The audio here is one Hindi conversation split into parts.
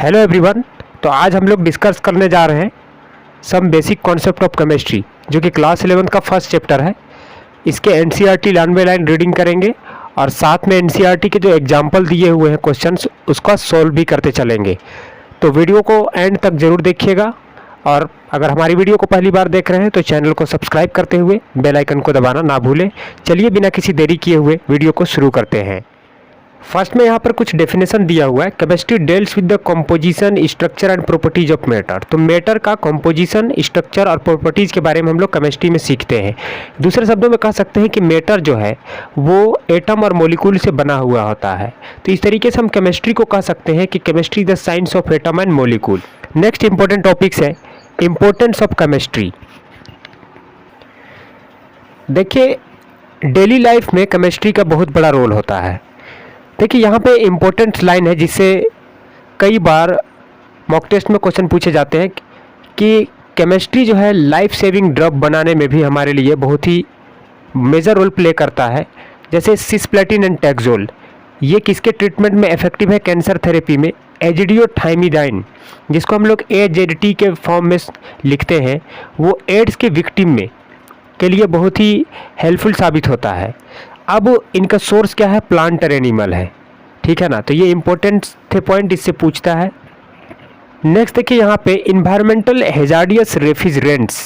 Hello everyone. तो आज हम लोग डिस्कस करने जा रहे हैं some basic concept of chemistry, जो कि क्लास 11 का फर्स्ट चैप्टर है। इसके NCERT line by line reading करेंगे और साथ में एनसीईआरटी के जो एग्जाम्पल दिए हुए हैं क्वेश्चंस, उसका सॉल्व भी करते चलेंगे। तो वीडियो को एंड तक ज़रूर देखिएगा और अगर हमारी वीडियो को पहली बार देख रहे हैं तो चैनल को सब्सक्राइब करते हुए बेल आइकन को दबाना ना भूलें। चलिए बिना किसी देरी किए हुए वीडियो को शुरू करते हैं। फर्स्ट में यहाँ पर कुछ डेफिनेशन दिया हुआ है। Chemistry deals with the composition, structure and properties of matter. तो मैटर का कंपोजिशन, स्ट्रक्चर और प्रॉपर्टीज के बारे में हम लोग केमिस्ट्री में सीखते हैं। दूसरे शब्दों में कह सकते हैं कि मैटर जो है वो एटम और मॉलिक्यूल से बना हुआ होता है। तो इस तरीके से हम केमिस्ट्री को कह सकते हैं कि chemistry the science of atom and molecule. Next important topics है इंपॉर्टेंस ऑफ केमिस्ट्री। देखिए, डेली लाइफ में केमिस्ट्री का बहुत बड़ा रोल होता है। देखिए, यहाँ पे इम्पोर्टेंट लाइन है जिससे कई बार मॉक टेस्ट में क्वेश्चन पूछे जाते हैं कि केमिस्ट्री जो है लाइफ सेविंग ड्रग बनाने में भी हमारे लिए बहुत ही मेजर रोल प्ले करता है। जैसे सिस्प्लेटिन एंड टैक्सोल, ये किसके ट्रीटमेंट में इफेक्टिव है? कैंसर थेरेपी में। एजिडियोथाइमिडाइन, जिसको हम लोग AZT के फॉर्म में लिखते हैं, वो एड्स के विक्टिम में के लिए बहुत ही हेल्पफुल साबित होता है। अब इनका सोर्स क्या है? प्लांट और एनिमल है, ठीक है ना। तो ये इंपॉर्टेंट थे पॉइंट, इससे पूछता है। नेक्स्ट देखिए, यहाँ पे इन्वायरमेंटल हैजार्डियस रेफ्रिजरेंट्स,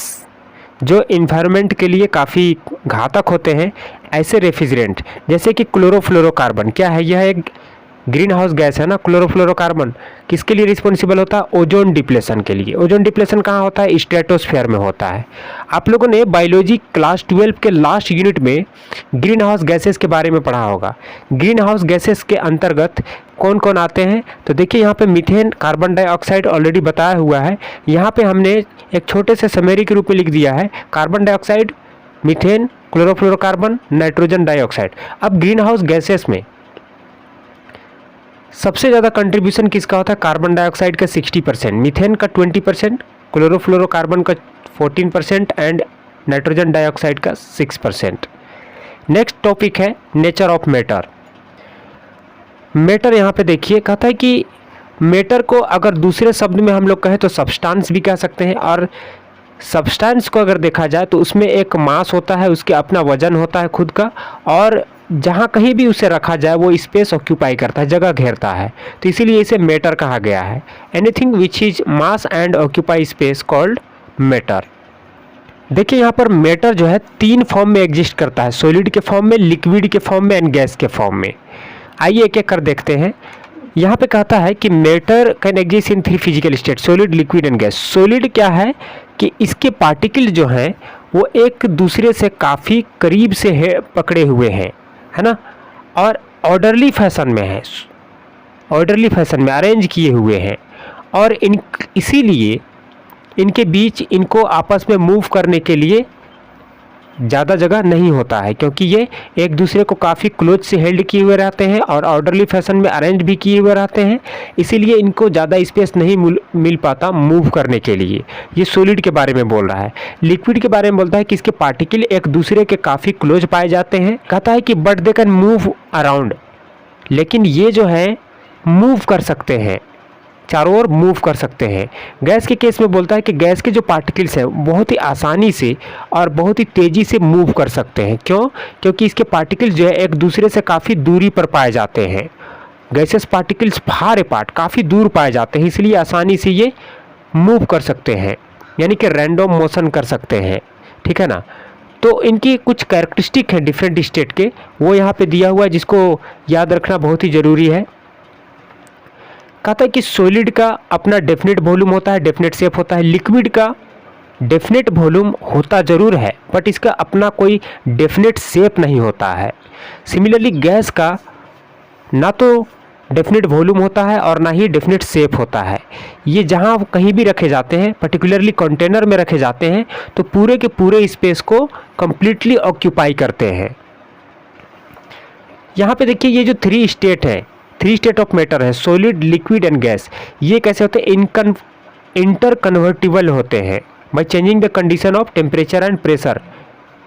जो इन्वायरमेंट के लिए काफ़ी घातक होते हैं, ऐसे रेफ्रिजरेंट जैसे कि क्लोरोफ्लोरोकार्बन। क्या है? यह एक ग्रीन हाउस गैस है ना। क्लोरोफ्लोरोकार्बन किसके लिए रिस्पॉन्सिबल होता है? ओजोन डिप्लेशन के लिए। ओजोन डिप्लेशन कहाँ होता है? स्ट्रेटोस्फीयर में होता है। आप लोगों ने बायोलॉजी क्लास 12 के लास्ट यूनिट में ग्रीन हाउस गैसेस के बारे में पढ़ा होगा। ग्रीन हाउस गैसेस के अंतर्गत कौन कौन आते हैं? तो देखिए, यहाँ पे मीथेन, कार्बन डाइऑक्साइड ऑलरेडी बताया हुआ है। यहाँ पे हमने एक छोटे से समरी के रूप में लिख दिया है, carbon dioxide, methane, chlorofluorocarbon, nitrogen dioxide. अब ग्रीन हाउस गैसेस में सबसे ज़्यादा कंट्रीब्यूशन किसका होता है? कार्बन डाइऑक्साइड का 60%, मीथेन का 20%, क्लोरोफ्लोरोकार्बन का 14% एंड नाइट्रोजन डाइऑक्साइड का 6%। नेक्स्ट टॉपिक है नेचर ऑफ मैटर। मैटर यहाँ पे देखिए, कहता है कि मैटर को अगर दूसरे शब्द में हम लोग कहें तो सब्सटेंस भी कह सकते हैं। और सब्सटेंस को अगर देखा जाए तो उसमें एक मास होता है, उसके अपना वजन होता है खुद का, और जहाँ कहीं भी उसे रखा जाए वो स्पेस ऑक्यूपाई करता है, जगह घेरता है। तो इसीलिए इसे मैटर कहा गया है। Anything which is mass and occupy space called matter. देखिए, यहाँ पर मैटर जो है 3 फॉर्म में एग्जिस्ट करता है, सॉलिड के फॉर्म में, लिक्विड के फॉर्म में एंड गैस के फॉर्म में। आइए एक एक कर देखते हैं। यहाँ पे कहता है कि matter can exist in 3 physical state, solid, liquid and gas. Solid क्या है कि इसके पार्टिकल जो हैं वो एक दूसरे से काफ़ी करीब से है, पकड़े हुए हैं, है ना, और ऑर्डरली फैशन में है, ऑर्डरली फैशन में अरेंज किए हुए हैं। और इसीलिए इनके बीच इनको आपस में मूव करने के लिए ज़्यादा जगह नहीं होता है, क्योंकि ये एक दूसरे को काफ़ी क्लोज से हेल्ड किए हुए रहते हैं और ऑर्डरली फैशन में अरेंज भी किए हुए रहते हैं। इसीलिए इनको ज़्यादा स्पेस नहीं मिल पाता मूव करने के लिए। ये सॉलिड के बारे में बोल रहा है। लिक्विड के बारे में बोलता है कि इसके पार्टिकल एक दूसरे के काफ़ी क्लोज पाए जाते हैं। कहता है कि but they can move around, लेकिन ये जो है मूव कर सकते हैं, चारों ओर मूव कर सकते हैं। गैस के केस में बोलता है कि गैस के जो पार्टिकल्स हैं बहुत ही आसानी से और बहुत ही तेज़ी से मूव कर सकते हैं। क्यों? क्योंकि इसके पार्टिकल्स जो है एक दूसरे से काफ़ी दूरी पर पाए जाते हैं। गैसेस पार्टिकल्स फार अपार्ट, काफ़ी दूर पाए जाते हैं, इसलिए आसानी से ये मूव कर सकते हैं, यानी कि रैंडम मोशन कर सकते हैं, ठीक है ना। तो इनकी कुछ कैरेक्टरिस्टिक है डिफरेंट स्टेट के, वो यहाँ पे दिया हुआ है, जिसको याद रखना बहुत ही ज़रूरी है। कहता है कि सॉलिड का अपना डेफिनेट वॉल्यूम होता है, डेफिनेट शेप होता है। लिक्विड का डेफिनेट वॉल्यूम होता ज़रूर है, बट इसका अपना कोई डेफिनेट शेप नहीं होता है। सिमिलरली गैस का ना तो डेफिनेट वॉल्यूम होता है और ना ही डेफिनेट शेप होता है। ये जहाँ कहीं भी रखे जाते हैं, पर्टिकुलरली कंटेनर में रखे जाते हैं, तो पूरे के पूरे स्पेस को कंप्लीटली ऑक्यूपाई करते हैं। यहाँ पे देखिए, ये जो 3 स्टेट है, 3 स्टेट ऑफ मैटर है, सॉलिड, लिक्विड एंड गैस, ये कैसे होते हैं? इंटर कन्वर्टिबल होते हैं by changing the condition of temperature and pressure,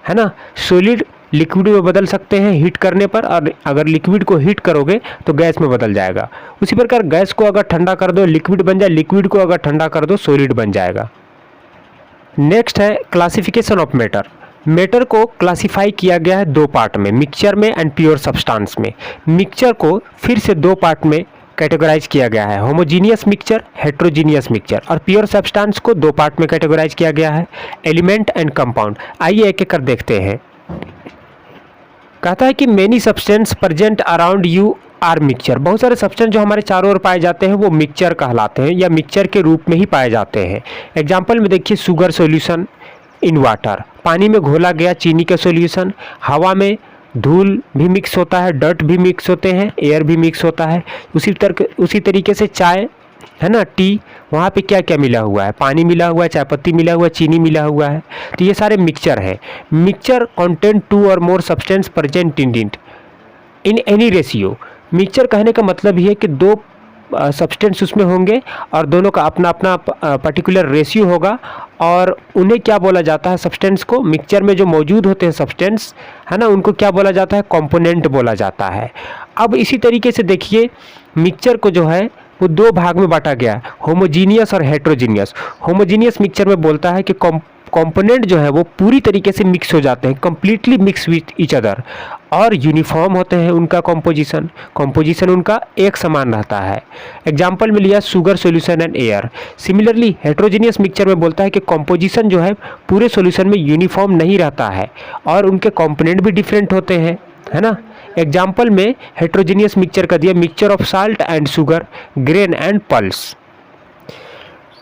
है ना। सॉलिड लिक्विड में बदल सकते हैं हीट करने पर, और अगर लिक्विड को हीट करोगे तो गैस में बदल जाएगा। उसी प्रकार गैस को अगर ठंडा कर दो लिक्विड बन जाए, लिक्विड को अगर ठंडा कर दो सॉलिड बन जाएगा। नेक्स्ट है क्लासिफिकेशन ऑफ मैटर। मैटर को क्लासिफाई किया गया है दो पार्ट में, मिक्सचर में एंड प्योर सब्सटेंस में। मिक्सचर को फिर से दो पार्ट में कैटेगराइज किया गया है, होमोजीनियस मिक्सचर, हेट्रोजीनियस मिक्सचर, और प्योर सब्सटेंस को दो पार्ट में कैटेगराइज किया गया है, एलिमेंट एंड कंपाउंड। आइए एक एक कर देखते हैं। कहता है कि many substance present around you are mixture. बहुत सारे सब्सटेंस जो हमारे चारों ओर पाए जाते हैं वो मिक्सचर कहलाते हैं या मिक्सचर के रूप में ही पाए जाते हैं। एग्जाम्पल में देखिए, शुगर सॉल्यूशन इन वाटर, पानी में घोला गया चीनी का सॉल्यूशन, हवा में धूल भी मिक्स होता है, डर्ट भी मिक्स होते हैं, एयर भी मिक्स होता है। उसी तरीके से चाय है ना, टी, वहाँ पे क्या क्या मिला हुआ है, पानी मिला हुआ है, चाय पत्ती मिला हुआ है, चीनी मिला हुआ है। तो ये सारे मिक्सचर हैं। मिक्सचर कंटेंट टू और more substance present in any ratio. Mixture कहने का मतलब ये है कि दो सब्सटेंस उसमें होंगे और दोनों का अपना अपना पर्टिकुलर रेशियो होगा, और उन्हें क्या बोला जाता है, सब्सटेंस को, मिक्सचर में जो मौजूद होते हैं सब्सटेंस है ना, उनको क्या बोला जाता है, कंपोनेंट बोला जाता है। अब इसी तरीके से देखिए, मिक्सचर को जो है वो दो भाग में बांटा गया है, होमोजीनियस और हेट्रोजीनियस। होमोजीनियस मिक्सचर में बोलता है कि कंपोनेंट जो है वो पूरी तरीके से मिक्स हो जाते हैं, completely mix with each other, और यूनिफॉर्म होते हैं उनका कंपोजिशन उनका एक समान रहता है। एग्जाम्पल में लिया sugar solution and air. Similarly heterogeneous mixture में बोलता है कि कंपोजिशन जो है पूरे सॉल्यूशन में यूनिफॉर्म नहीं रहता है और उनके कंपोनेंट भी डिफरेंट होते हैं, है ना। एग्जाम्पल में हेट्रोजीनियस मिक्सचर का दिया, mixture of salt and sugar, grain and pulse.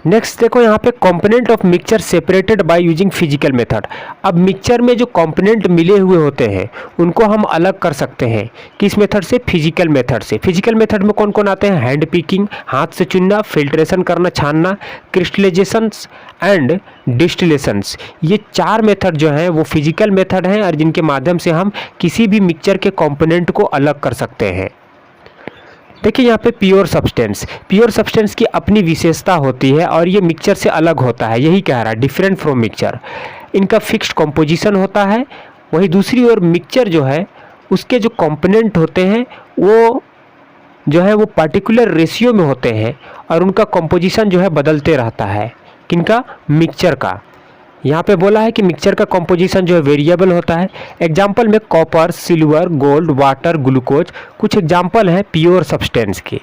Next देखो, यहाँ पे component of mixture separated by using physical method. अब मिक्सचर में जो कंपोनेंट मिले हुए होते हैं उनको हम अलग कर सकते हैं, किस मेथड से, फिजिकल मेथड से। फिजिकल मेथड में कौन कौन आते हैं, हैंड पिकिंग, हाथ से चुनना, फिल्ट्रेशन करना, छानना, क्रिस्टलाइजेशंस एंड डिस्टिलेशंस। ये चार मेथड जो हैं वो फिजिकल मेथड हैं और जिनके माध्यम से हम किसी भी मिक्सचर के कंपोनेंट को अलग कर सकते हैं। देखिए यहाँ पे प्योर सब्सटेंस की अपनी विशेषता होती है और ये मिक्सचर से अलग होता है, यही कह रहा है, डिफरेंट फ्रॉम मिक्सचर। इनका फिक्स्ड कंपोजिशन होता है। वही दूसरी ओर मिक्सचर जो है उसके जो कंपोनेंट होते हैं वो जो है वो पर्टिकुलर रेशियो में होते हैं और उनका कंपोजिशन जो है बदलते रहता है। किनका, मिक्सचर का। यहाँ पे बोला है कि मिक्सचर का कंपोजिशन जो है वेरिएबल होता है। एग्जाम्पल में copper, silver, gold, water, glucose कुछ एग्जाम्पल हैं प्योर सब्सटेंस के।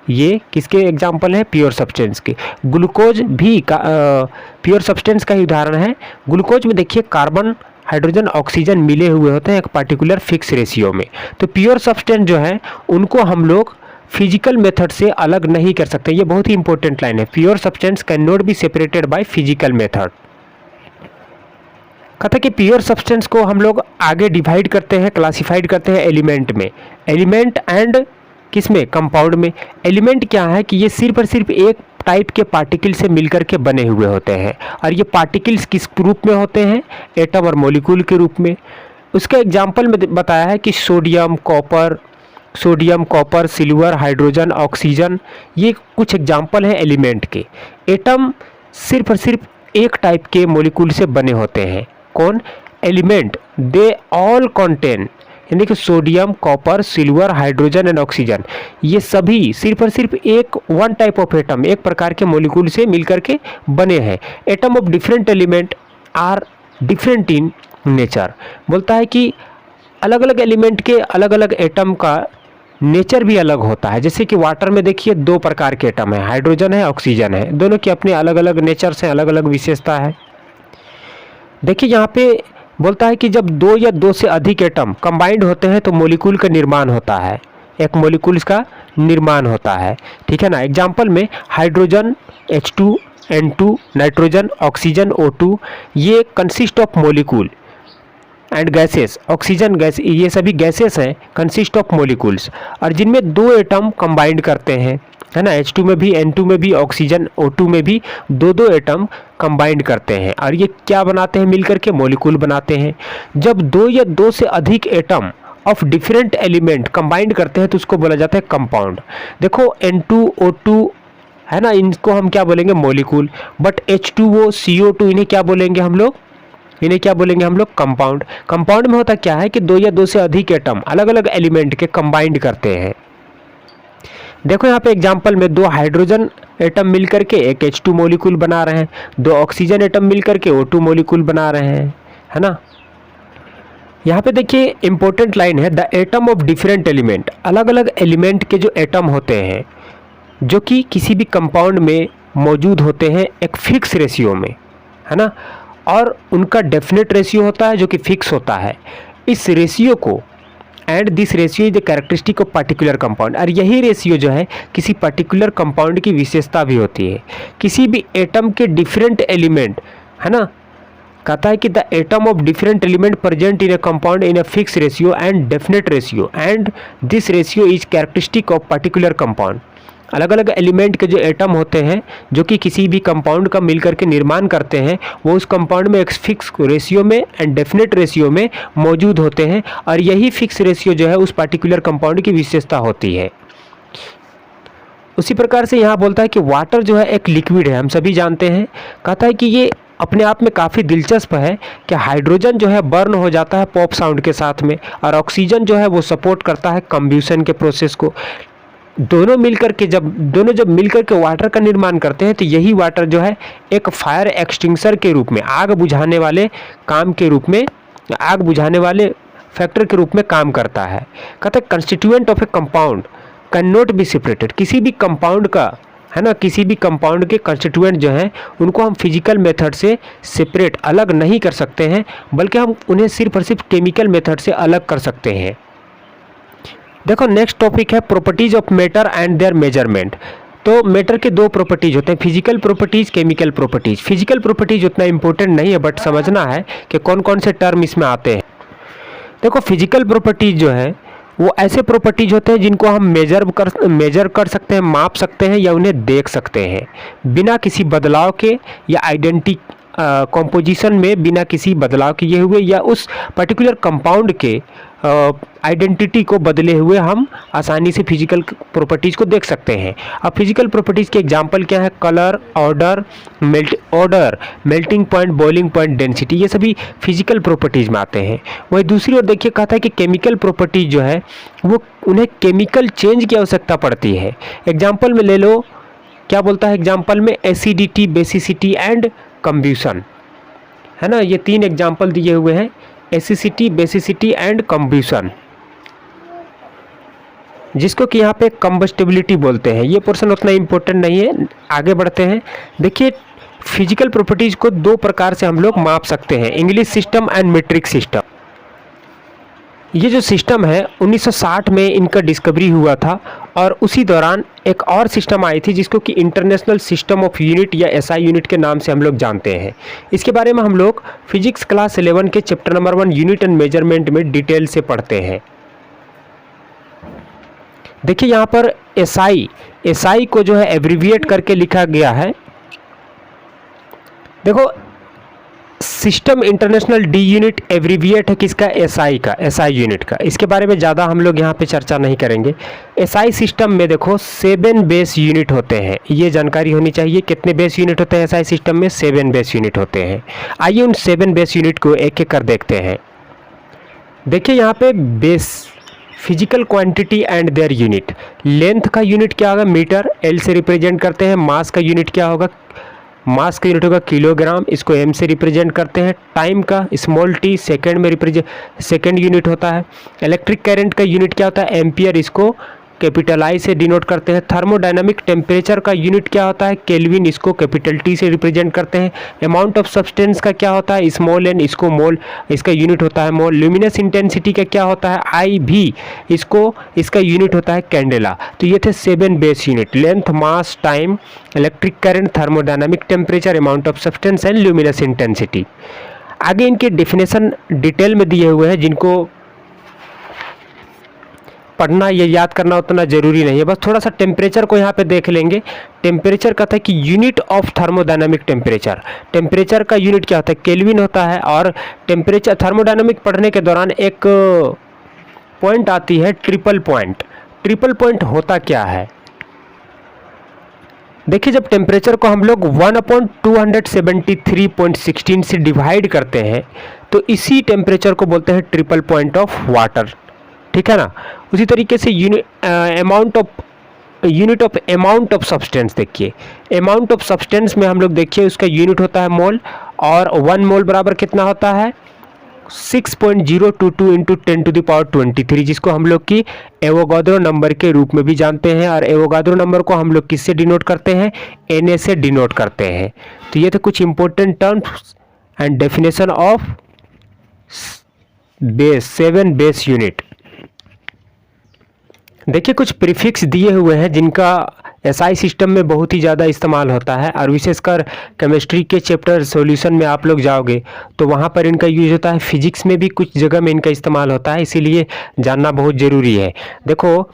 ये किसके एग्जाम्पल है, प्योर सब्सटेंस के। ग्लूकोज भी प्योर सब्सटेंस का ही उदाहरण है। ग्लूकोज में देखिए कार्बन, हाइड्रोजन, ऑक्सीजन मिले हुए होते हैं एक पर्टिकुलर फिक्स रेशियो में। तो प्योर सब्सटेंस जो है उनको हम लोग फिजिकल मेथड से अलग नहीं कर सकते। ये बहुत ही इंपॉर्टेंट लाइन है, pure substance can not be separated by physical method. कहते हैं कि प्योर सब्सटेंस को हम लोग आगे डिवाइड करते हैं, क्लासिफाइड करते हैं एलिमेंट में, एलिमेंट एंड किस में, कंपाउंड में। एलिमेंट क्या है कि ये सिर्फ और सिर्फ एक टाइप के पार्टिकल से मिलकर के बने हुए होते हैं और ये पार्टिकल्स किस रूप में होते हैं, एटम और मॉलिक्यूल के रूप में। उसका एग्जाम्पल में बताया है कि sodium, copper, silver, hydrogen, oxygen, ये कुछ एग्जाम्पल हैं एलिमेंट के। एटम सिर्फ और सिर्फ एक टाइप के मॉलिक्यूल से बने होते हैं। कौन, एलिमेंट, दे ऑल कंटेन, यानी कि sodium, copper, silver, hydrogen and oxygen, ये सभी सिर्फ और सिर्फ एक वन टाइप ऑफ एटम, एक प्रकार के मॉलिक्यूल से मिलकर के बने हैं। Atom of different element are different in nature. बोलता है कि अलग अलग एलिमेंट के अलग अलग एटम का नेचर भी अलग होता है। जैसे कि वाटर में देखिए दो प्रकार के एटम है, हाइड्रोजन है, ऑक्सीजन है, दोनों के अपने अलग अलग नेचर से अलग अलग विशेषता है। देखिए यहाँ पे बोलता है कि जब दो या दो से अधिक एटम कंबाइंड होते हैं तो मॉलिक्यूल का निर्माण होता है, एक मॉलिक्यूल्स का निर्माण होता है, ठीक है ना। एग्जाम्पल में hydrogen H2, N2, nitrogen, oxygen O2, ये consist of molecule and gases, oxygen gas, ये सभी गैसेस हैं, कंसिस्ट ऑफ मॉलिक्यूल्स, और जिनमें दो एटम कंबाइंड करते हैं, है ना। H2 में भी, N2 में भी, ऑक्सीजन O2 में भी दो दो एटम कंबाइंड करते हैं और ये क्या बनाते हैं, मिलकर के मॉलिक्यूल बनाते हैं। जब दो या दो से अधिक atom of different element combined करते हैं तो उसको बोला जाता है कंपाउंड। देखो N2O2 है ना, इनको हम क्या बोलेंगे, मॉलिक्यूल, बट H2O, CO2 इन्हें क्या बोलेंगे हम लोग, इन्हें क्या बोलेंगे हम लोग? कंपाउंड। कंपाउंड में होता क्या है कि दो या दो से अधिक एटम अलग अलग एलिमेंट के कंबाइंड करते हैं। देखो यहाँ पे एग्जांपल में दो हाइड्रोजन एटम मिलकर के एक H2 मॉलिक्यूल बना रहे हैं, दो ऑक्सीजन एटम मिलकर के O2 मॉलिक्यूल बना रहे हैं, है ना। यहाँ पे देखिए इंपॉर्टेंट लाइन है, the atom of different element. अलग अलग एलिमेंट के जो एटम होते हैं जो कि किसी भी कंपाउंड में मौजूद होते हैं एक फिक्स रेशियो में, है ना, और उनका डेफिनेट रेशियो होता है जो कि फिक्स होता है। इस रेशियो को and this ratio is the characteristic of particular compound, और यही रेशियो जो है किसी पर्टिकुलर कंपाउंड की विशेषता भी होती है। किसी भी एटम के डिफरेंट एलिमेंट, है ना, कहता है कि the atom of different element present in A compound in a fix ratio and definite ratio and this ratio is characteristic of particular compound. अलग अलग एलिमेंट के जो एटम होते हैं जो कि किसी भी कंपाउंड का मिलकर के निर्माण करते हैं, वो उस कंपाउंड में एक फिक्स रेशियो में एंड डेफिनेट रेशियो में मौजूद होते हैं, और यही फिक्स रेशियो जो है उस पर्टिकुलर कंपाउंड की विशेषता होती है। उसी प्रकार से यहाँ बोलता है कि वाटर जो है एक लिक्विड है, हम सभी जानते हैं। कहता है कि ये अपने आप में काफ़ी दिलचस्प है कि हाइड्रोजन जो है बर्न हो जाता है पॉप साउंड के साथ में, और ऑक्सीजन जो है वो सपोर्ट करता है कंब्यूशन के प्रोसेस को। दोनों जब मिलकर के वाटर का निर्माण करते हैं तो यही वाटर जो है एक फायर एक्सटिंग्विशर के रूप में, आग बुझाने वाले काम के रूप में, आग बुझाने वाले फैक्टर के रूप में काम करता है। कहते हैं constituent of A compound can not be separated. किसी भी कंपाउंड का, है ना, किसी भी कंपाउंड के कंस्टिट्यूएंट जो हैं उनको हम फिजिकल मेथड से सेपरेट अलग नहीं कर सकते हैं, बल्कि हम उन्हें सिर्फ और सिर्फ केमिकल मेथड से अलग कर सकते हैं। देखो नेक्स्ट टॉपिक है properties of matter and there measurement. तो मैटर के दो प्रॉपर्टीज होते हैं, physical properties, chemical properties. Physical properties उतना इंपॉर्टेंट नहीं है, बट समझना है कि कौन कौन से टर्म इसमें आते हैं। देखो फिजिकल प्रॉपर्टीज जो है वो ऐसे प्रॉपर्टीज होते हैं जिनको हम मेजर कर सकते हैं, माप सकते हैं या उन्हें देख सकते हैं बिना किसी बदलाव के, या आइडेंटिटी कॉम्पोजिशन में बिना किसी बदलाव किए हुए, या उस पर्टिकुलर कंपाउंड के आइडेंटिटी को बदले हुए हम आसानी से फिजिकल प्रॉपर्टीज़ को देख सकते हैं। अब फिजिकल प्रॉपर्टीज़ के एग्जांपल क्या है? Colour, order, melting point, boiling point, density, ये सभी फिजिकल प्रॉपर्टीज़ में आते हैं। वहीं दूसरी ओर देखिए कहता है कि केमिकल प्रॉपर्टीज़ जो है वो उन्हें केमिकल चेंज की आवश्यकता पड़ती है। एग्जाम्पल में ले लो, क्या बोलता है एग्जाम्पल में? एसिडिटी, बेसिसिटी एंड कंब्यूशन, है ना, ये तीन एग्जाम्पल दिए हुए हैं, एसिडिटी, बेसिसिटी एंड कंब्यूशन, जिसको कि यहाँ पे कंबस्टिबिलिटी बोलते हैं। ये पोर्शन उतना इम्पोर्टेंट नहीं है, आगे बढ़ते हैं। देखिए फिजिकल प्रॉपर्टीज़ को दो प्रकार से हम लोग माप सकते हैं, English system and metric system. ये जो सिस्टम है 1960 में इनका डिस्कवरी हुआ था, और उसी दौरान एक और सिस्टम आई थी जिसको कि इंटरनेशनल सिस्टम ऑफ यूनिट या SI यूनिट के नाम से हम लोग जानते हैं। इसके बारे में हम लोग फिजिक्स क्लास 11 के chapter number 1 unit and measurement में डिटेल से पढ़ते हैं। देखिए यहाँ पर SI को जो है एब्रीविएट करके लिखा गया है। देखो system international D unit abbreviate है किसका? SI का, SI यूनिट का। इसके बारे में ज़्यादा हम लोग यहाँ पे चर्चा नहीं करेंगे। SI सिस्टम में देखो 7 बेस यूनिट होते हैं, ये जानकारी होनी चाहिए। कितने बेस यूनिट होते हैं SI सिस्टम में? 7 बेस यूनिट होते हैं। आइए उन 7 बेस यूनिट को एक एक कर देखते हैं। देखिए यहाँ पे base, physical quantity and their unit. Length का यूनिट क्या होगा? मीटर, L से रिप्रेजेंट करते हैं। मास का यूनिट क्या होगा? मास का यूनिट होगा किलोग्राम, इसको M से रिप्रेजेंट करते हैं। टाइम का स्मॉल t सेकंड में सेकंड यूनिट होता है। इलेक्ट्रिक करंट का यूनिट क्या होता है? एम्पियर, इसको कैपिटल I से डिनोट करते हैं। थर्मोडायनामिक टेम्परेचर का यूनिट क्या होता है? केल्विन, इसको कैपिटल T से रिप्रेजेंट करते हैं। अमाउंट ऑफ सब्सटेंस का क्या होता है? स्मॉल n, इसको मोल, इसका यूनिट होता है मोल। ल्यूमिनस इंटेंसिटी का क्या होता है? IV, इसका यूनिट होता है कैंडेला। तो ये थे 7 base unit, length, mass, time, electric current, thermodynamic temperature, amount of substance and luminous intensity. आगे इनके डेफिनेशन डिटेल में दिए हुए हैं, जिनको पढ़ना या याद करना उतना ज़रूरी नहीं है, बस थोड़ा सा टेम्परेचर को यहाँ पे देख लेंगे। टेम्परेचर कहता है कि unit of thermodynamic temperature. Temperature का यूनिट क्या होता है? केल्विन होता है। और टेम्परेचर, थर्मोडायनामिक पढ़ने के दौरान एक पॉइंट आती है ट्रिपल पॉइंट। ट्रिपल पॉइंट होता क्या है? देखिए जब टेम्परेचर को हम लोग 1/273.16 से डिवाइड करते हैं तो इसी टेम्परेचर को बोलते हैं ट्रिपल पॉइंट ऑफ वाटर, ठीक है ना। उसी तरीके से unit of amount of substance, देखिए अमाउंट ऑफ सब्सटेंस में हम लोग देखिए उसका यूनिट होता है मोल, और 1 मोल बराबर कितना होता है 6.022 इंटू 10⁻23, जिसको हम लोग की एवोगाद्रो नंबर के रूप में भी जानते हैं। और एवोगाद्रो नंबर को हम लोग किससे डिनोट करते हैं, Na से डिनोट करते हैं। तो ये थे कुछ important terms and definition of base, 7 base unit. देखिए कुछ प्रीफिक्स दिए हुए हैं जिनका एसआई सिस्टम में बहुत ही ज़्यादा इस्तेमाल होता है, और विशेषकर केमिस्ट्री के चैप्टर सॉल्यूशन में आप लोग जाओगे तो वहाँ पर इनका यूज होता है। फिजिक्स में भी कुछ जगह में इनका इस्तेमाल होता है, इसीलिए जानना बहुत ज़रूरी है। देखो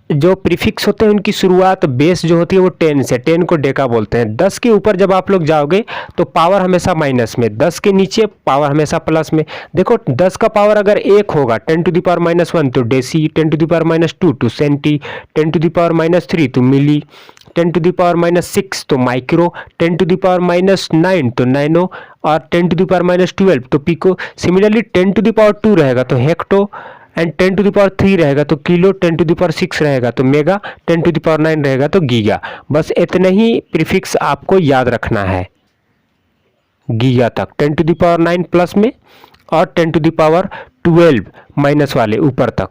जो प्रीफिक्स होते हैं उनकी शुरुआत बेस जो होती है वो 10 से, 10 को डेका बोलते हैं। 10 के ऊपर जब आप लोग जाओगे तो पावर हमेशा माइनस में, 10 के नीचे पावर हमेशा प्लस में। देखो 10 का पावर अगर 1 होगा 10⁻⁻1 तो डेसी, 10⁻2 तो सेंटी, 10⁻3 तो मिली, 10⁻6 तो माइक्रो, 10⁻9 तो नैनो, और 10⁻12 तो पिको। सिमिलरली 10⁻2 रहेगा तो हेक्टो, एंड 10⁻3 रहेगा तो किलो, 10⁻6 रहेगा तो मेगा, 10⁻9 रहेगा तो गीगा। बस इतने ही प्रीफिक्स आपको याद रखना है गीगा तक, 10⁻9 प्लस में और 10⁻12 माइनस वाले ऊपर तक।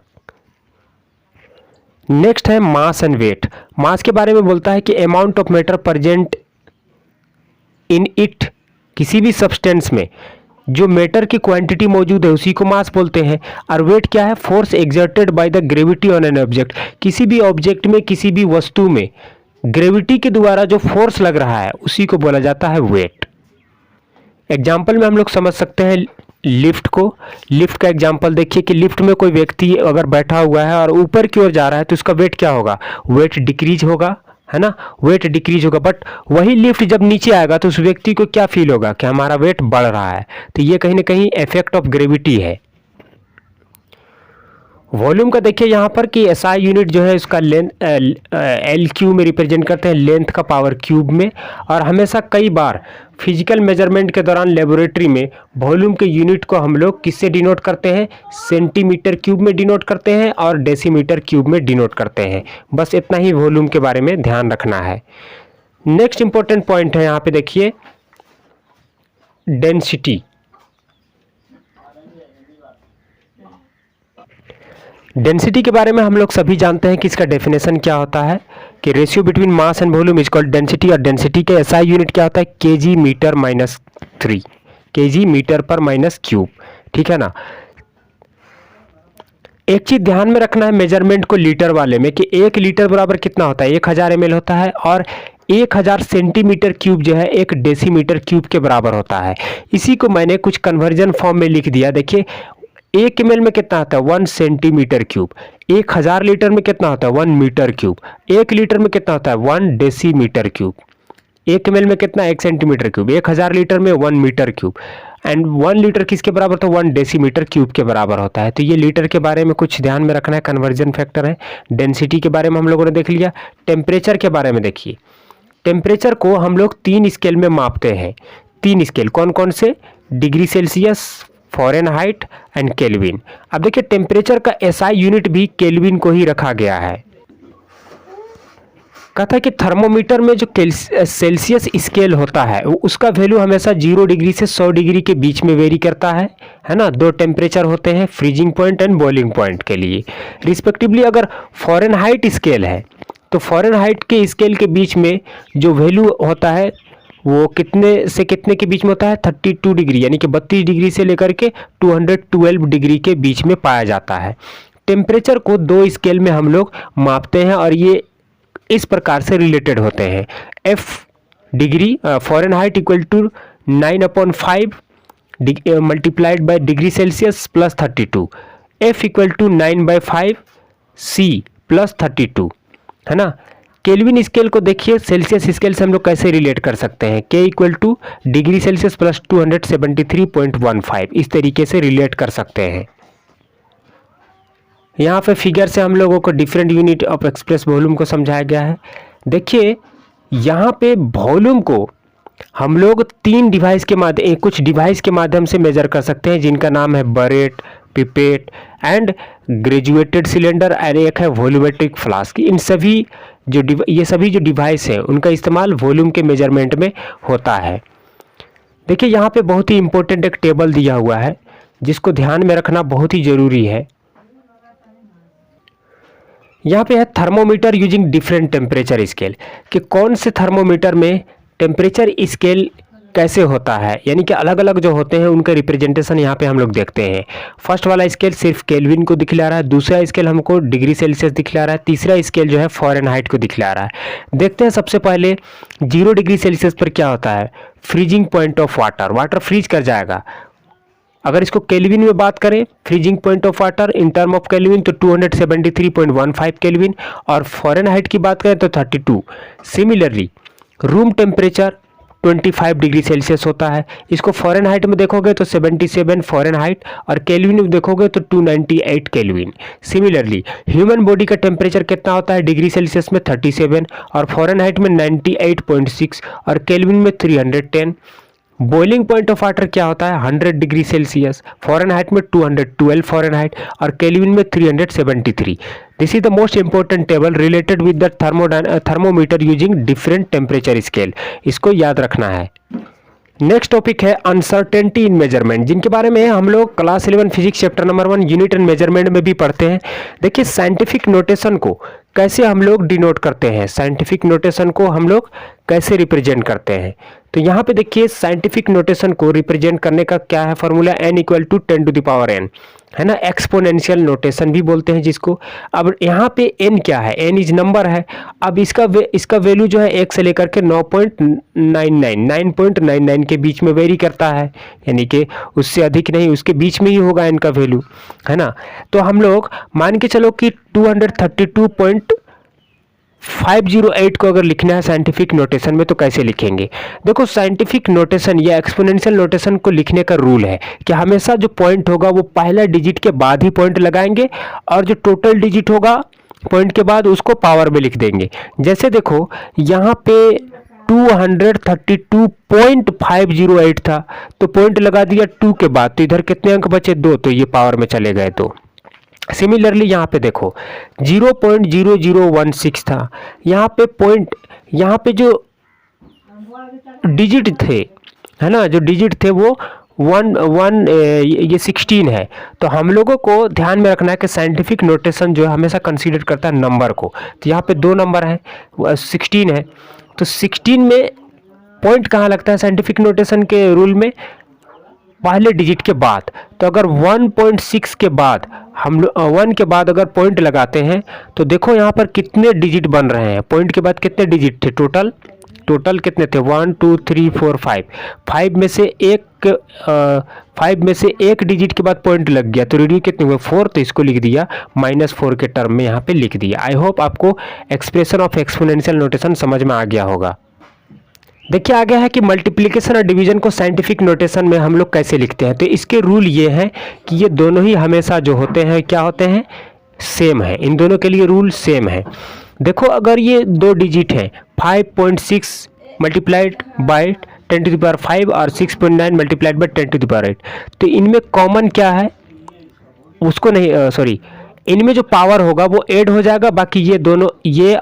नेक्स्ट है मास एंड वेट। मास के बारे में बोलता है कि amount of matter present in it, किसी भी सब्सटेंस में जो मैटर की क्वांटिटी मौजूद है उसी को मास बोलते हैं। और वेट क्या है, force exerted by the gravity on an object, किसी भी ऑब्जेक्ट में, किसी भी वस्तु में ग्रेविटी के द्वारा जो फोर्स लग रहा है उसी को बोला जाता है वेट। एग्जाम्पल में हम लोग समझ सकते हैं लिफ्ट को। लिफ्ट का एग्जाम्पल देखिए कि लिफ्ट में कोई व्यक्ति अगर बैठा हुआ है और ऊपर की ओर जा रहा है तो उसका वेट क्या होगा, वेट डिक्रीज होगा, है ना, वेट डिक्रीज होगा। बट वही लिफ्ट जब नीचे आएगा तो उस व्यक्ति को क्या फील होगा कि हमारा वेट बढ़ रहा है। तो ये कहीं ना कहीं इफेक्ट ऑफ ग्रेविटी है। वॉल्यूम का देखिए यहाँ पर कि एसआई यूनिट जो है उसका लेंथ एल क्यू में रिप्रेजेंट करते हैं, लेंथ का पावर क्यूब में। और हमेशा कई बार फिजिकल मेजरमेंट के दौरान लेबोरेटरी में वॉल्यूम के यूनिट को हम लोग किससे डिनोट करते हैं, सेंटीमीटर क्यूब में डिनोट करते हैं और डेसीमीटर क्यूब में डिनोट करते हैं। बस इतना ही वॉल्यूम के बारे में ध्यान रखना है। नेक्स्ट इंपॉर्टेंट पॉइंट है यहाँ पे देखिए डेंसिटी। डेंसिटी के बारे में हम लोग सभी जानते हैं कि इसका डेफिनेशन क्या होता है कि ratio between mass and volume is called density. और डेंसिटी का एसआई यूनिट क्या होता है, KG metre minus 3, KG metre पर माइनस क्यूब, ठीक है ना। एक चीज ध्यान में रखना है मेजरमेंट को लीटर वाले में कि 1 लीटर बराबर कितना होता है, 1000 ml होता है। और 1000 सेंटीमीटर क्यूब जो है 1 डेसीमीटर क्यूब के बराबर होता है। इसी को मैंने कुछ कन्वर्जन फॉर्म में लिख दिया। देखिए 1 ml में कितना आता है 1 सेंटीमीटर क्यूब, 1000 लीटर में कितना होता है 1 मीटर क्यूब, 1 लीटर में कितना होता है 1 डेसीमीटर क्यूब, 1 ml में कितना 1 सेंटीमीटर क्यूब, 1000 लीटर में 1 मीटर क्यूब, एंड 1 लीटर किसके बराबर, तो 1 डेसीमीटर क्यूब के बराबर होता है। तो ये लीटर के बारे में कुछ ध्यान में रखना है, कन्वर्जन फैक्टर है। डेंसिटी के बारे में हम लोगों ने देख लिया। टेम्परेचर के बारे में देखिए, टेम्परेचर को हम लोग 3 स्केल में मापते हैं। 3 स्केल कौन कौन से, degree Celsius, Fahrenheit and kelvin. अब देखिए टेम्परेचर का एसआई यूनिट भी केल्विन को ही रखा गया है। कहता है कि थर्मोमीटर में जो सेल्सियस स्केल होता है उसका वैल्यू हमेशा 0 डिग्री से 100 डिग्री के बीच में वेरी करता है ना। 2 टेम्परेचर होते हैं, freezing point and boiling point के लिए रिस्पेक्टिवली। अगर फ़ारेनहाइट स्केल है तो फ़ारेनहाइट के स्केल के बीच में जो वैल्यू होता है वो कितने से कितने के बीच में होता है, 32 डिग्री, यानी कि 32 डिग्री से लेकर के 212 डिग्री के बीच में पाया जाता है। टेम्परेचर को 2 स्केल में हम लोग मापते हैं और ये इस प्रकार से रिलेटेड होते हैं। F degree Fahrenheit equal to 9/5 multiplied by degree Celsius plus 32, F equal to 9/5 C plus 32, है ना। केल्विन स्केल को देखिए सेल्सियस स्केल से हम लोग कैसे रिलेट कर सकते हैं, K equal two degree Celsius plus 273.15, इस तरीके से रिलेट कर सकते हैं। यहाँ पे फिगर से हम लोगों को different unit of express volume को समझाया गया है। देखिए यहाँ पे वॉल्यूम को हम लोग कुछ डिवाइस के माध्यम से मेजर कर सकते हैं, जिनका नाम है बरेट, पिपेट एंड ग्रेजुएटेड सिलेंडर, और एक है वॉल्यूमेट्रिक फ्लास्क। ये सभी जो डिवाइस हैं उनका इस्तेमाल वॉल्यूम के मेजरमेंट में होता है। देखिए यहाँ पे बहुत ही इंपॉर्टेंट एक टेबल दिया हुआ है जिसको ध्यान में रखना बहुत ही ज़रूरी है। यहाँ पे है thermometer using different temperature scale, कि कौन से थर्मोमीटर में टेम्परेचर स्केल कैसे होता है, यानी कि अलग अलग जो होते हैं उनका रिप्रेजेंटेशन यहाँ पे हम लोग देखते हैं। फर्स्ट वाला स्केल सिर्फ केल्विन को दिखला रहा है, दूसरा स्केल हमको डिग्री सेल्सियस दिखला रहा है, तीसरा स्केल जो है फ़ारेनहाइट को दिखला रहा है। देखते हैं सबसे पहले 0 डिग्री सेल्सियस पर क्या होता है, freezing point of water freeze कर जाएगा। अगर इसको केल्विन में बात करें, freezing point of water in term of Kelvin तो 273.15 केल्विन, और फ़ारेनहाइट की बात करें तो 32। Similarly room temperature 25 degree Celsius होता है, इसको फ़ारेनहाइट में देखोगे तो 77 फ़ारेनहाइट, और केल्विन में देखोगे तो 298 केल्विन। सिमिलरली ह्यूमन बॉडी का टेम्परेचर कितना होता है, डिग्री सेल्सियस में 37 और फ़ारेनहाइट में 98.6 और केल्विन में 310। बॉइलिंग पॉइंट ऑफ वाटर क्या होता है, 100 डिग्री सेल्सियस, फ़ारेनहाइट में 212 फ़ारेनहाइट और केल्विन में 373। This is the most important table related with the thermometer using different temperature scale, इसको याद रखना है। नेक्स्ट टॉपिक है अनसर्टेनिटी इन मेजरमेंट, जिनके बारे में हम लोग class 11 physics chapter number 1 unit and measurement में भी पढ़ते हैं। देखिए साइंटिफिक नोटेशन को कैसे हम लोग डिनोट करते हैं, साइंटिफिक नोटेशन को हम लोग कैसे रिप्रेजेंट करते हैं। तो यहाँ पे देखिए साइंटिफिक नोटेशन को रिप्रेजेंट करने का क्या है formula, n = 10 to the power n, है ना, एक्सपोनेंशियल नोटेशन भी बोलते हैं जिसको। अब यहाँ पे n क्या है, n इज नंबर है। अब इसका वैल्यू जो है 1 से लेकर के 9.99 के बीच में वेरी करता है, यानी कि उससे अधिक नहीं, उसके बीच में ही होगा n का वैल्यू, है ना। तो हम लोग मान के चलो कि 232.508 को अगर लिखना है साइंटिफिक नोटेशन में तो कैसे लिखेंगे। देखो साइंटिफिक नोटेशन या एक्सपोनेंशियल नोटेशन को लिखने का रूल है कि हमेशा जो पॉइंट होगा वो पहला डिजिट के बाद ही पॉइंट लगाएंगे, और जो टोटल डिजिट होगा पॉइंट के बाद उसको पावर में लिख देंगे। जैसे देखो यहाँ पे 232.508 था तो पॉइंट लगा दिया 2 के बाद, तो इधर कितने अंक बचे, 2, तो ये पावर में चले गए। तो सिमिलरली यहाँ पे देखो 0.0016 था, यहाँ पे जो डिजिट थे, है ना, जो डिजिट थे वो 16 है। तो हम लोगों को ध्यान में रखना है कि साइंटिफिक नोटेशन जो है हमेशा कंसीडर करता है नंबर को। तो यहाँ पे 2 नंबर है, 16 है, तो 16 में पॉइंट कहाँ लगता है साइंटिफिक नोटेशन के रूल में, पहले डिजिट के बाद। तो अगर 1.6 के बाद हम लोग 1 के बाद अगर पॉइंट लगाते हैं तो देखो यहाँ पर कितने डिजिट बन रहे हैं, पॉइंट के बाद कितने डिजिट थे, टोटल कितने थे, 1 2 3 4 5, 5 में से एक डिजिट के बाद पॉइंट लग गया तो रेडियो कितने हुए, 4, तो इसको लिख दिया -4 के टर्म में यहाँ पे लिख दिया। आई होप आपको एक्सप्रेशन ऑफ एक्सपोनेंशियल नोटेशन समझ में आ गया होगा। देखिए आगे है कि मल्टीप्लिकेशन और डिवीजन को साइंटिफिक नोटेशन में हम लोग कैसे लिखते हैं। तो इसके रूल ये हैं कि ये दोनों ही हमेशा जो होते हैं क्या होते हैं, सेम है, इन दोनों के लिए रूल सेम है। देखो अगर ये 2 डिजिट हैं 5.6 multiplied by 10 to the power 5 और 6.9 multiplied by 10 to the power 8, तो इनमें कॉमन क्या है उसको नहीं इनमें जो पावर होगा वो ऐड हो जाएगा, बाकी ये दोनों ये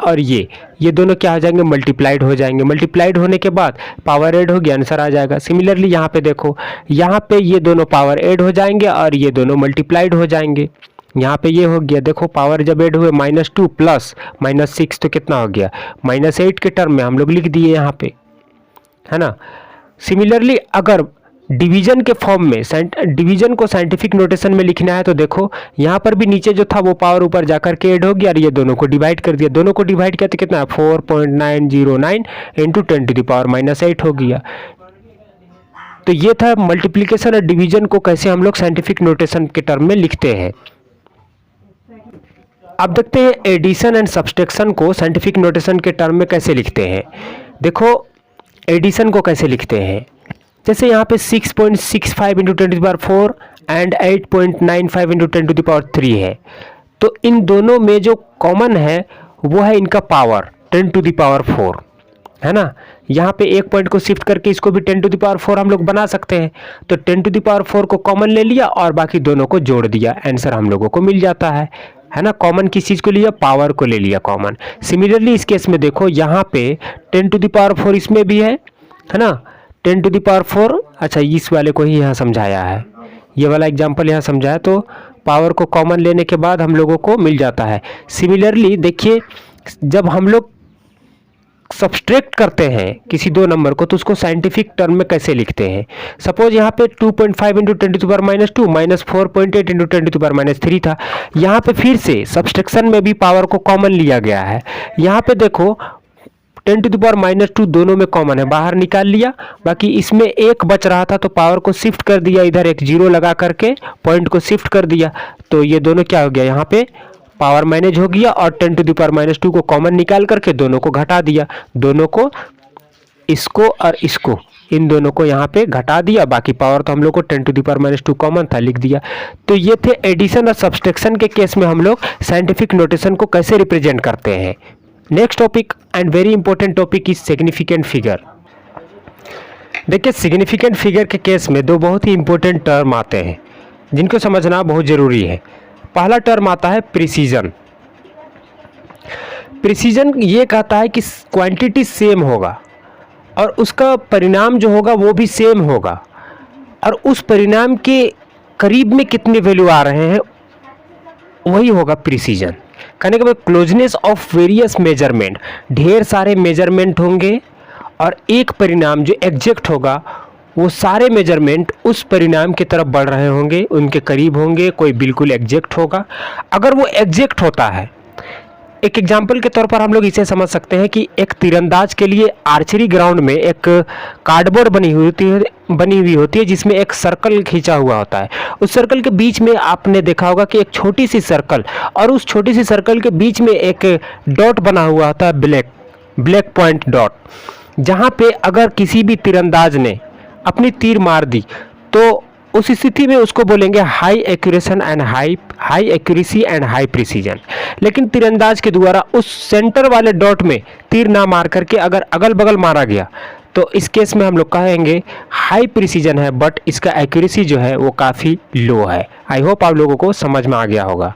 दोनों क्या हो जाएंगे, मल्टीप्लाइड हो जाएंगे। मल्टीप्लाइड होने के बाद पावर ऐड होगी, आंसर आ जाएगा। सिमिलरली यहाँ पे देखो, यहाँ पे ये दोनों पावर ऐड हो जाएंगे और ये दोनों मल्टीप्लाइड हो जाएंगे। यहाँ पे ये हो गया, देखो पावर जब ऐड हुए -2 प्लस -6 तो कितना हो गया, -8 के टर्म में हम लोग लिख दिए यहाँ पे, है ना। सिमिलरली अगर डिवीजन के फॉर्म में डिवीजन को साइंटिफिक नोटेशन में लिखना है तो देखो यहाँ पर भी नीचे जो था वो पावर ऊपर जाकर के ऐड हो गया और ये दोनों को डिवाइड कर दिया। दोनों को डिवाइड किया तो कितना है 4.909 इंटू 10 to the power -8 हो गया। तो ये था मल्टीप्लिकेशन और डिवीजन को कैसे हम लोग साइंटिफिक नोटेशन के टर्म में लिखते हैं। अब देखते हैं एडिशन एंड सब्सट्रैक्शन को साइंटिफिक नोटेशन के टर्म में कैसे लिखते हैं। देखो एडिशन को कैसे लिखते हैं, जैसे यहाँ पे 6.65 into 10 to the power 4 and 8.95 into 10 to the power 3 है। तो इन दोनों में जो कॉमन है वो है इनका पावर 10 to the power 4, है ना। यहाँ पे एक पॉइंट को शिफ्ट करके इसको भी 10 टू द पावर 4 हम लोग बना सकते हैं। तो 10 टू द पावर 4 को कॉमन ले लिया और बाकी दोनों को जोड़ दिया, आंसर हम लोगों को मिल जाता है ना। कॉमन किस चीज़ को लिया, पावर को ले लिया कॉमन। सिमिलरली इस केस में देखो यहाँ पे 10 टू द पावर 4 इसमें भी है ना, 10 टू द पावर 4। अच्छा, इस वाले को ही यहाँ समझाया है, ये वाला एग्जाम्पल यहाँ समझाया, तो पावर को कॉमन लेने के बाद हम लोगों को मिल जाता है। सिमिलरली देखिए, जब हम लोग सब्सट्रैक्ट करते हैं किसी दो नंबर को तो उसको साइंटिफिक टर्म में कैसे लिखते हैं। सपोज यहाँ पे 2.5 into 10 to the power -2 minus 4.8 into 10 to the power -3 था। यहाँ पे फिर से सब्सट्रैक्शन में भी पावर को कॉमन लिया गया है। यहाँ पे देखो 10 टू द पावर -2 दोनों में कॉमन है, बाहर निकाल लिया, बाकी इसमें एक बच रहा था तो पावर को शिफ्ट कर दिया, इधर एक जीरो लगा करके पॉइंट को शिफ्ट कर दिया, तो ये दोनों क्या हो गया, यहाँ पे पावर मैनेज हो गया और 10 टू द पावर -2 को कॉमन निकाल करके दोनों को घटा दिया, दोनों को, इसको और इसको, इन दोनों को यहाँ पे घटा दिया, बाकी पावर तो हम लोग को 10 टू द पावर -2 कॉमन था, लिख दिया। तो ये थे एडिशन और सब्सट्रैक्शन के केस में हम लोग साइंटिफिक नोटेशन को कैसे रिप्रेजेंट करते हैं। Next topic and very important topic is significant figure. देखिए, सिग्निफिकेंट फिगर के केस में दो बहुत ही इंपॉर्टेंट टर्म आते हैं जिनको समझना बहुत जरूरी है। पहला टर्म आता है प्रिसीजन। प्रिसीजन ये कहता है कि क्वांटिटी सेम होगा और उसका परिणाम जो होगा वो भी सेम होगा, और उस परिणाम के करीब में कितने वैल्यू आ रहे हैं वही होगा प्रिसीजन। कहने के बाद क्लोजनेस ऑफ वेरियस मेजरमेंट, ढेर सारे मेजरमेंट होंगे और एक परिणाम जो एग्जैक्ट होगा वो सारे मेजरमेंट उस परिणाम की तरफ बढ़ रहे होंगे, उनके करीब होंगे, कोई बिल्कुल एग्जैक्ट होगा। अगर वो एग्जैक्ट होता है, एक एग्जाम्पल के तौर पर हम लोग इसे समझ सकते हैं कि एक तीरंदाज के लिए आर्चरी ग्राउंड में एक कार्डबोर्ड बनी हुई होती है जिसमें एक सर्कल खींचा हुआ होता है। उस सर्कल के बीच में आपने देखा होगा कि एक छोटी सी सर्कल, और उस छोटी सी सर्कल के बीच में एक डॉट बना हुआ होता है, ब्लैक पॉइंट डॉट, जहाँ पे अगर किसी भी तीरंदाज ने अपनी तीर मार दी तो उस स्थिति में उसको बोलेंगे हाई एक्यूरेशन and high accuracy and high precision. लेकिन तीरंदाज के द्वारा उस सेंटर वाले डॉट में तीर ना मार करके अगर अगल बगल मारा गया तो इस केस में हम लोग कहेंगे हाई प्रिसीजन है, बट इसका एक्यूरेसी जो है वो काफ़ी लो है। आई होप आप लोगों को समझ में आ गया होगा।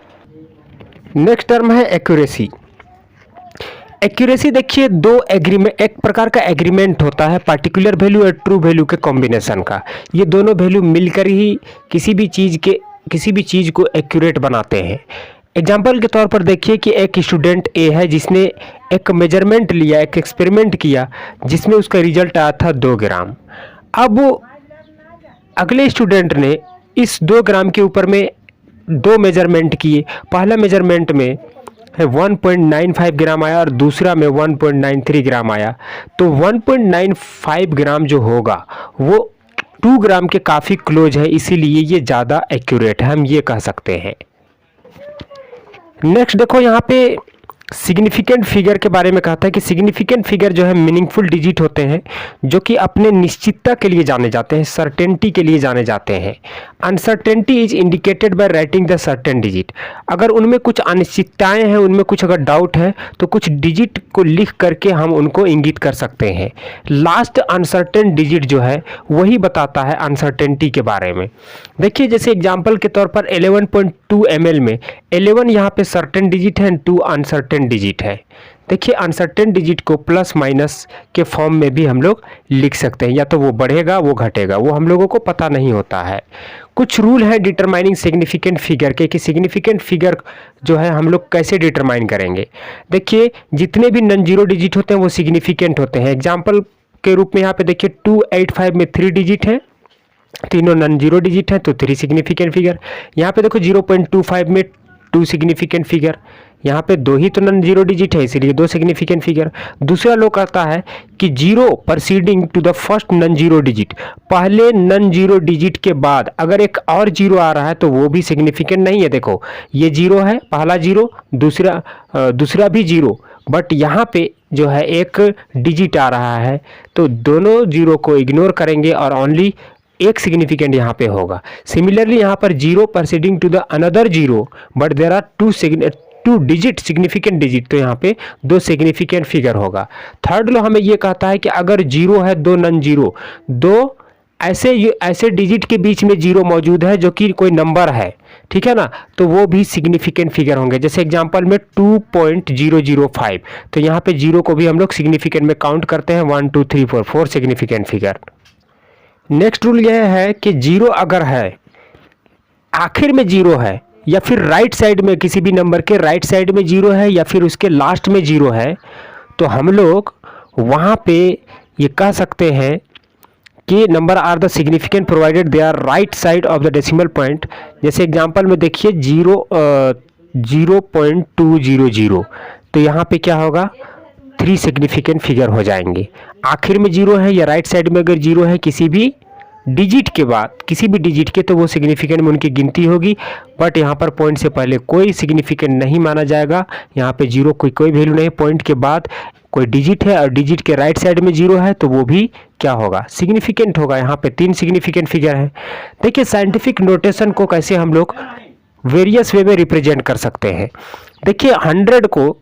नेक्स्ट टर्म है एक्यूरेसी। एक्यूरेसी देखिए, एक प्रकार का एग्रीमेंट होता है पार्टिकुलर वैल्यू और ट्रू वैल्यू के कॉम्बिनेशन का। ये दोनों वैल्यू मिलकर ही किसी भी चीज़ को एक्यूरेट बनाते हैं। एग्जाम्पल के तौर पर देखिए कि एक स्टूडेंट ए है जिसने एक मेजरमेंट लिया, एक एक्सपेरिमेंट किया जिसमें उसका रिजल्ट आया था 2 ग्राम। अब अगले स्टूडेंट ने इस 2 ग्राम के ऊपर में 2 मेजरमेंट किए। पहला मेजरमेंट में 1.95 ग्राम आया और दूसरा में 1.93 ग्राम आया। तो 1.95 ग्राम जो होगा वो 2 ग्राम के काफ़ी क्लोज है, इसीलिए ये ज़्यादा एक्यूरेट है, हम ये कह सकते हैं। नेक्स्ट देखो, यहाँ पे सिग्निफिकेंट फिगर के बारे में कहता है कि सिग्निफिकेंट फिगर जो है मीनिंगफुल डिजिट होते हैं जो कि अपने निश्चितता के लिए जाने जाते हैं, सर्टेनिटी के लिए जाने जाते हैं। Uncertainty is indicated by writing the certain digit. अगर उनमें कुछ अनिश्चितताएं हैं, उनमें कुछ अगर डाउट है तो कुछ डिजिट को लिख करके हम उनको इंगित कर सकते हैं। लास्ट अनसर्टेन डिजिट जो है वही बताता है अनसर्टेनिटी के बारे में। देखिए, जैसे एग्जाम्पल के तौर पर 11.2 ml में 11 यहाँ पे सर्टेन डिजिट है, 2 अनसर्टेन डिजिट है। देखिए, अनसर्टेन डिजिट को प्लस माइनस के फॉर्म में भी हम लोग लिख सकते हैं, या तो वो बढ़ेगा वो घटेगा, वो हम लोगों को पता नहीं होता है। कुछ रूल है डिटरमाइनिंग सिग्निफिकेंट फिगर के कि सिग्निफिकेंट फिगर जो है हम लोग कैसे डिटरमाइन करेंगे। देखिए, जितने भी नॉन जीरो डिजिट होते हैं वो सिग्निफिकेंट होते हैं। एग्जाम्पल के रूप में यहाँ पे देखिए 285 में 3 डिजिट है, तीनों नॉन जीरो डिजिट है तो 3 सिग्निफिकेंट फिगर। यहाँ पे देखो 0.25 में 2 सिग्निफिकेंट फिगर, यहाँ पे 2 ही तो नॉन जीरो डिजिट है इसीलिए 2 सिग्निफिकेंट फिगर। दूसरा लो कहता है कि 0 proceeding to the first non zero digit, पहले नॉन जीरो डिजिट के बाद अगर एक और 0 आ रहा है तो वो भी सिग्निफिकेंट नहीं है। देखो, ये 0 है, पहला 0, दूसरा भी 0, बट यहाँ पे जो है एक डिजिट आ रहा है तो दोनों 0 को इग्नोर करेंगे और ओनली एक सिग्निफिकेंट यहाँ पे होगा। सिमिलरली यहाँ पर 0 proceeding to the another 0 but there are 2 digit significant digit, तो यहाँ पे 2 सिग्निफिकेंट फिगर होगा। थर्ड लॉ हमें ये कहता है कि अगर 0 है 2 नॉन जीरो, 2 ऐसे डिजिट के बीच में 0 मौजूद है जो कि कोई नंबर है, ठीक है ना, तो वो भी सिग्निफिकेंट फिगर होंगे। जैसे एग्जांपल में 2.005, तो यहाँ पे 0 को भी हम लोग सिग्निफिकेंट में काउंट करते हैं। 1 2 3 4 4 सिग्निफिकेंट फिगर। नेक्स्ट रूल यह है कि 0 अगर है, आखिर में 0 है, या फिर राइट साइड में किसी भी नंबर के राइट साइड में 0 है, या फिर उसके लास्ट में 0 है, तो हम लोग वहाँ पे ये कह सकते हैं कि number are the significant provided they are right side of the decimal point. जैसे एग्जांपल में देखिए 0.200, तो यहाँ पे क्या होगा, 3 सिग्निफिकेंट फिगर हो जाएंगे। आखिर में 0 है या राइट साइड में अगर 0 है किसी भी डिजिट के बाद, किसी भी डिजिट के, तो वो सिग्निफिकेंट में उनकी गिनती होगी। बट यहाँ पर पॉइंट से पहले कोई सिग्निफिकेंट नहीं माना जाएगा। यहाँ पे 0 कोई वैल्यू नहीं, पॉइंट के बाद कोई डिजिट है और डिजिट के राइट साइड में 0 है, तो वो भी क्या होगा, सिग्निफिकेंट होगा। यहाँ पे 3 सिग्निफिकेंट फिगर है। देखिए साइंटिफिक नोटेशन को कैसे हम लोग वेरियस वे में रिप्रेजेंट कर सकते हैं। देखिए 100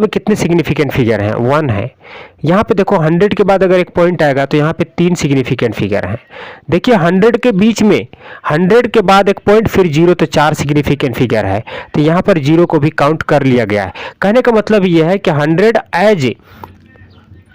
में कितने सिग्निफिकेंट फिगर हैं, 1 है। यहाँ पे देखो 100 के बाद अगर एक पॉइंट आएगा तो यहाँ पे 3 सिग्निफिकेंट फिगर हैं। देखिए 100 के बीच में 100 के बाद एक पॉइंट फिर 0, तो 4 सिग्निफिकेंट फिगर है। तो यहाँ पर 0 को भी काउंट कर लिया गया है। कहने का मतलब ये है कि 100 एज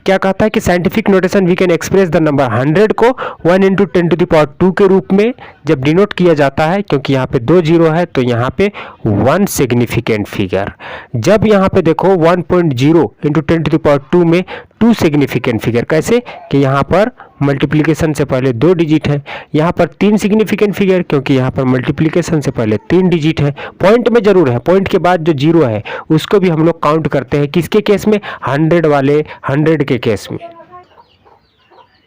क्या कहता है कि scientific notation we can express the number 100 को 1 × 10⁻² के रूप में जब डिनोट किया जाता है, क्योंकि यहाँ पे 2 0 है, तो यहाँ पे 1 सिग्निफिकेंट फिगर। जब यहाँ पे देखो 1.0 × 10⁻² में 2 सिग्निफिकेंट फिगर, कैसे कि यहाँ पर मल्टीप्लिकेशन से पहले 2 डिजिट है। यहाँ पर 3 सिग्निफिकेंट फिगर, क्योंकि यहाँ पर मल्टीप्लिकेशन से पहले 3 डिजिट है। पॉइंट में जरूर है, पॉइंट के बाद जो 0 है उसको भी हम लोग काउंट करते हैं। किसके केस में, 100 वाले 100 के केस में।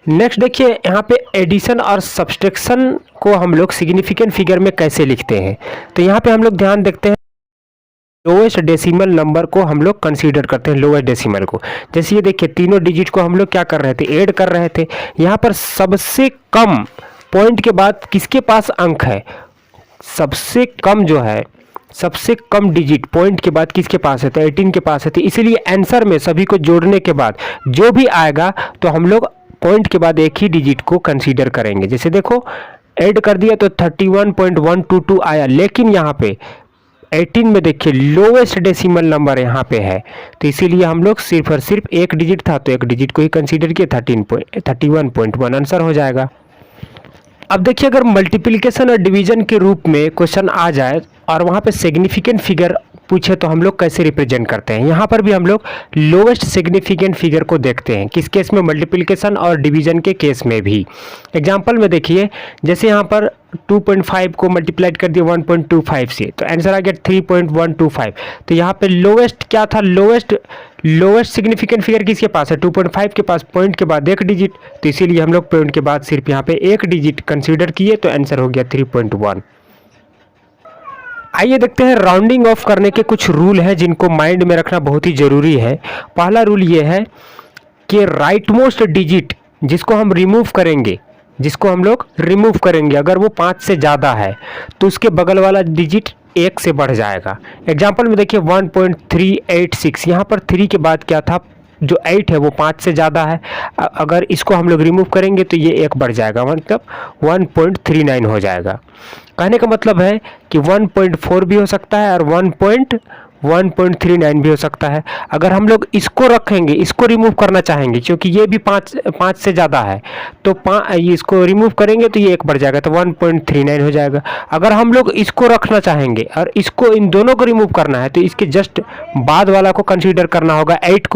नेक्स्ट देखिए यहाँ पे एडिशन और सब्सट्रैक्शन को हम लोग सिग्निफिकेंट फिगर में कैसे लिखते हैं। तो यहाँ पे हम लोग ध्यान देखते हैं, लोएस्ट डेसिमल नंबर को हम लोग कंसीडर करते हैं, लोएस्ट डेसिमल को। जैसे ये देखिए तीनों डिजिट को हम लोग क्या कर रहे थे, ऐड कर रहे थे। यहाँ पर सबसे कम पॉइंट के बाद किसके पास अंक है, सबसे कम जो है, सबसे कम डिजिट पॉइंट के बाद किसके पास है, तो 18 के पास है। तो इसीलिए आंसर में सभी को जोड़ने के बाद जो भी आएगा तो हम लोग पॉइंट के बाद एक ही डिजिट को कंसीडर करेंगे। जैसे देखो ऐड कर दिया तो 31.122 आया, लेकिन यहाँ पे 18 में देखिए लोवेस्ट डेसिमल नंबर यहाँ पे है, तो इसीलिए हम लोग सिर्फ और सिर्फ एक डिजिट था तो एक डिजिट को ही कंसीडर किया, 31.1 आंसर हो जाएगा। अब देखिए अगर मल्टीप्लिकेशन और डिवीजन के रूप में क्वेश्चन आ जाए और वहाँ पे सिग्निफिकेंट फिगर पूछे तो हम लोग कैसे रिप्रेजेंट करते हैं। यहाँ पर भी हम लोग लोवेस्ट सिग्निफिकेंट फिगर को देखते हैं, किस केस में, मल्टीप्लिकेशन और डिवीजन के केस में भी। एग्जांपल में देखिए जैसे यहाँ पर 2.5 को मल्टीप्लाइड कर दिया 1.25 से, तो आंसर आ गया 3.125। तो यहाँ पे लोवेस्ट क्या था, लोवेस्ट सिग्निफिकेंट फिगर किसके पास है, 2.5 के पास, पॉइंट के बाद एक डिजिट, तो इसीलिए हम लोग पॉइंट के बाद सिर्फ यहाँ पे एक डिजिट कंसीडर किए, तो आंसर हो गया 3.1। आइए देखते हैं राउंडिंग ऑफ करने के कुछ रूल हैं जिनको माइंड में रखना बहुत ही ज़रूरी है। पहला रूल ये है कि राइट मोस्ट डिजिट जिसको हम रिमूव करेंगे, अगर वो 5 से ज़्यादा है तो उसके बगल वाला डिजिट 1 से बढ़ जाएगा। एग्जाम्पल में देखिए 1.386, यहाँ पर 3 के बाद क्या था, जो 8 है वो 5 से ज़्यादा है, अगर इसको हम लोग रिमूव करेंगे तो ये 1 बढ़ जाएगा, मतलब 1.39 हो जाएगा। कहने का मतलब है कि 1.4 भी हो सकता है और 1.39 भी हो सकता है। अगर हम लोग इसको रखेंगे, इसको रिमूव करना चाहेंगे क्योंकि ये भी 5 से ज़्यादा है, तो इसको रिमूव करेंगे तो ये 1 बढ़ जाएगा, तो 1.39 हो जाएगा। अगर हम लोग इसको रखना चाहेंगे और इसको, इन दोनों को रिमूव करना है, तो इसके जस्ट बाद वाला को कंसीडर करना होगा, 8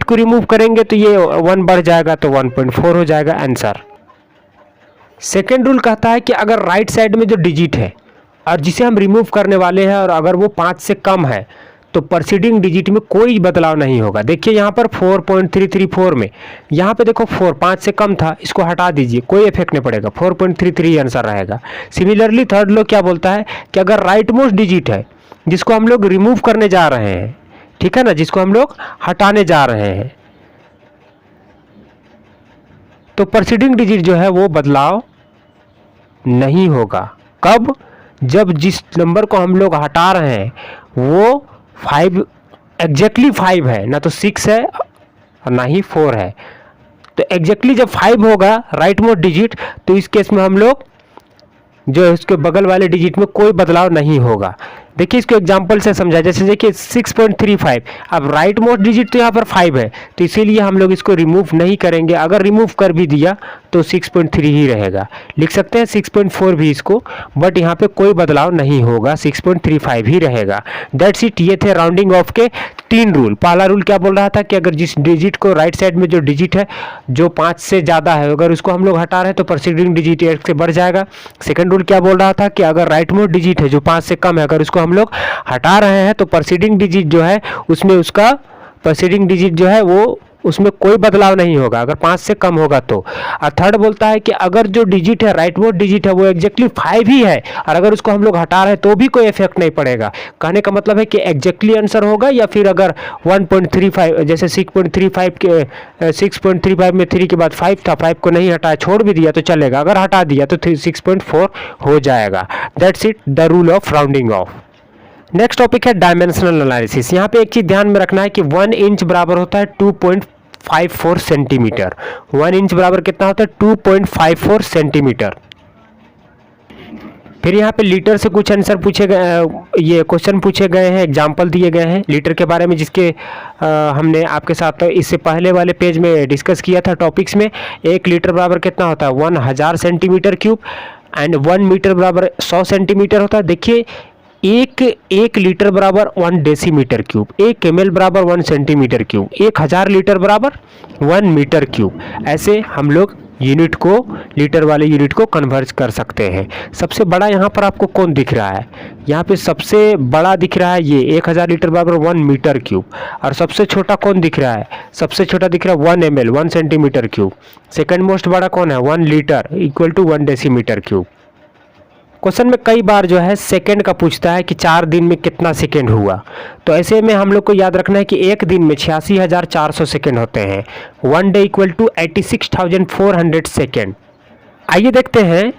को रिमूव करेंगे तो ये 1 बढ़ जाएगा, तो 1.4 हो जाएगा आंसर। सेकेंड रूल कहता है कि अगर राइट साइड में जो डिजिट है और जिसे हम रिमूव करने वाले हैं और अगर वो 5 से कम है तो प्रीसीडिंग डिजिट में कोई बदलाव नहीं होगा। देखिए यहाँ पर 4.334 में, यहाँ पे देखो 4 5 से कम था, इसको हटा दीजिए, कोई इफेक्ट नहीं पड़ेगा, 4.33 आंसर रहेगा। सिमिलरली थर्ड लॉ क्या बोलता है कि अगर राइट मोस्ट डिजिट है जिसको हम लोग रिमूव करने जा रहे हैं, ठीक है ना, जिसको हम लोग हटाने जा रहे हैं, तो प्रीसीडिंग डिजिट जो है वो बदलाव नहीं होगा। कब, जब जिस नंबर को हम लोग हटा रहे हैं वो 5 एग्जैक्टली 5 है, ना तो 6 है और ना ही 4 है। तो एग्जैक्टली जब 5 होगा राइट मोस्ट डिजिट, तो इस केस में हम लोग जो है उसके बगल वाले डिजिट में कोई बदलाव नहीं होगा। देखिए इसको एग्जांपल से समझा, जैसे देखिए 6.35, अब राइट मोस्ट डिजिट तो यहाँ पर 5 है, तो इसीलिए हम लोग इसको रिमूव नहीं करेंगे। अगर रिमूव कर भी दिया तो 6.3 ही रहेगा। लिख सकते हैं 6.4 भी इसको, बट यहाँ पे कोई बदलाव नहीं होगा, 6.35 ही रहेगा। That's it. ये थे राउंडिंग ऑफ के 3 रूल। पहला रूल क्या बोल रहा था कि अगर जिस डिजिट को राइट साइड में जो डिजिट है जो 5 से ज़्यादा है, अगर उसको हम लोग हटा रहे हैं तो प्रीसीडिंग डिजिट 1 से बढ़ जाएगा। सेकंड रूल क्या बोल रहा था कि अगर राइट मोस्ट डिजिट है जो 5 से कम है, अगर उसको हम लोग हटा रहे हैं तो प्रीसीडिंग डिजिट जो है उसमें उसका प्रीसीडिंग डिजिट जो है वो उसमें कोई बदलाव नहीं होगा अगर 5 से कम होगा तो। और थर्ड बोलता है कि अगर जो डिजिट है राइट मोस्ट डिजिट है वो एग्जैक्टली 5 ही है और अगर उसको हम लोग हटा रहे हैं तो भी कोई इफेक्ट नहीं पड़ेगा। कहने का मतलब है कि एग्जैक्टली आंसर होगा, या फिर अगर 1.35 जैसे 6.35 में 3 के बाद 5 था, 5 को नहीं हटाया छोड़ भी दिया तो चलेगा, अगर हटा दिया तो 6.4 हो जाएगा। That's it, the rule of rounding off. Next topic है डायमेंशनल एनालिसिस। यहाँ पे एक चीज ध्यान में रखना है कि 1 इंच बराबर होता है 2.54 सेंटीमीटर। 1 इंच बराबर कितना होता है 2.54 सेंटीमीटर। फिर यहाँ पे लीटर से कुछ आंसर पूछे गए, ये क्वेश्चन पूछे गए हैं, एग्जाम्पल दिए गए हैं लीटर के बारे में, जिसके हमने आपके साथ इससे पहले वाले पेज में डिस्कस किया था टॉपिक्स में। 1 लीटर बराबर कितना होता है 1000 सेंटीमीटर क्यूब एंड 1 मीटर बराबर 100 सेंटीमीटर होता है। देखिए एक लीटर बराबर 1 डेसीमीटर क्यूब, 1 ml बराबर 1 सेंटीमीटर क्यूब, 1000 लीटर बराबर 1 मीटर क्यूब। ऐसे हम लोग यूनिट को, लीटर वाले यूनिट को कन्वर्ट कर सकते हैं। सबसे बड़ा यहाँ पर आपको कौन दिख रहा है, यहाँ पे सबसे बड़ा दिख रहा है ये 1000 लीटर बराबर 1 मीटर क्यूब, और सबसे छोटा कौन दिख रहा है, सबसे छोटा दिख रहा है 1 ml 1 centimetre cube. Second most बड़ा कौन है 1 litre equal to 1 decimetre cube. Question में कई बार जो है सेकंड का पूछता है कि 4 दिन में कितना सेकंड हुआ, तो ऐसे में हम लोग को याद रखना है कि एक दिन में 86,400 सेकंड होते हैं। 1 डे इक्वल टू 86,400 सेकंड। आइए देखते हैं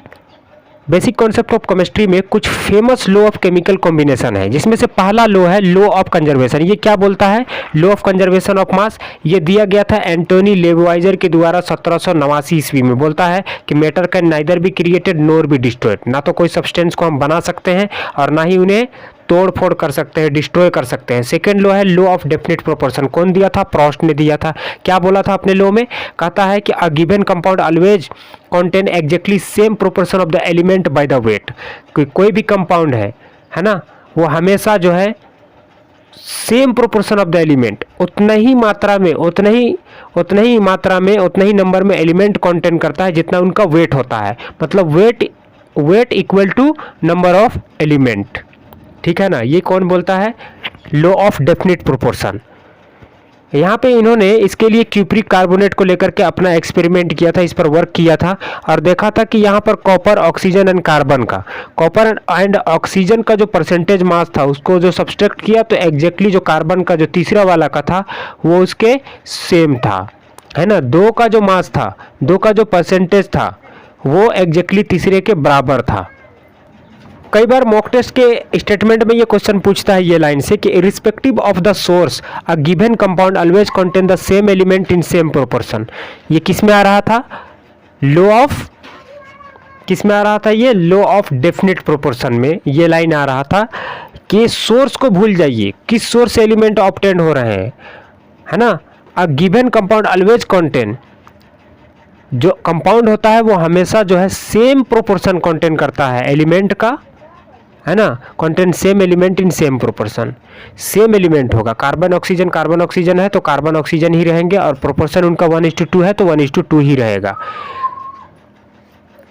बेसिक कॉन्सेप्ट ऑफ केमिस्ट्री में कुछ famous law of chemical combination है, जिसमें से पहला लॉ है लॉ ऑफ कंजर्वेशन। ये क्या बोलता है, law of conservation of mass. ये दिया गया था एंटोनी लेवोइजर के द्वारा 1789 ईस्वी में। बोलता है कि matter can neither be created NOR be destroyed, ना तो कोई सब्सटेंस को हम बना सकते हैं और ना ही उन्हें तोड़ फोड़ कर सकते हैं, डिस्ट्रॉय कर सकते हैं। सेकंड लॉ है लॉ ऑफ डेफिनेट प्रोपोर्शन। कौन दिया था, प्रोस्ट ने दिया था। क्या बोला था अपने लॉ में, कहता है कि a given compound always contain exactly same proportion of the element by the weight. कोई भी कंपाउंड है ना, वो हमेशा जो है same proportion of the element, उतना ही मात्रा में उतना ही नंबर में एलिमेंट कंटेन करता है जितना उनका वेट होता है। मतलब weight equal to number of element, ठीक है ना। ये कौन बोलता है, लॉ ऑफ डेफिनेट प्रोपोर्शन। यहाँ पे इन्होंने इसके लिए क्यूप्रिक कार्बोनेट को लेकर के अपना एक्सपेरिमेंट किया था, इस पर वर्क किया था और देखा था कि यहाँ पर कॉपर, ऑक्सीजन एंड कार्बन का, कॉपर एंड ऑक्सीजन का जो परसेंटेज मास था उसको जो सब्सट्रैक्ट किया तो एग्जैक्टली जो कार्बन का जो तीसरा वाला का था वो उसके सेम था, है ना। 2 का जो मास था, 2 का जो परसेंटेज था वो एग्जैक्टली तीसरे के बराबर था। कई बार मॉक टेस्ट के स्टेटमेंट में ये क्वेश्चन पूछता है ये लाइन से कि irrespective of the source a given compound always contain the same element in same proportion. ये किस में आ रहा था, लॉ ऑफ, किस में आ रहा था, ये लॉ ऑफ डेफिनेट प्रोपोर्शन में ये लाइन आ रहा था कि सोर्स को भूल जाइए, किस सोर्स से एलिमेंट ऑब्टेन हो रहे हैं, है ना। अ गिवन कंपाउंड ऑलवेज कंटेन, जो कंपाउंड होता है वो हमेशा जो है सेम प्रोपोर्शन कंटेन करता है एलिमेंट का, है ना। Contain same element in same proportion, same element होगा। कार्बन ऑक्सीजन है तो कार्बन ऑक्सीजन ही रहेंगे और प्रोपोर्शन उनका 1:2 है तो 1:2 ही रहेगा।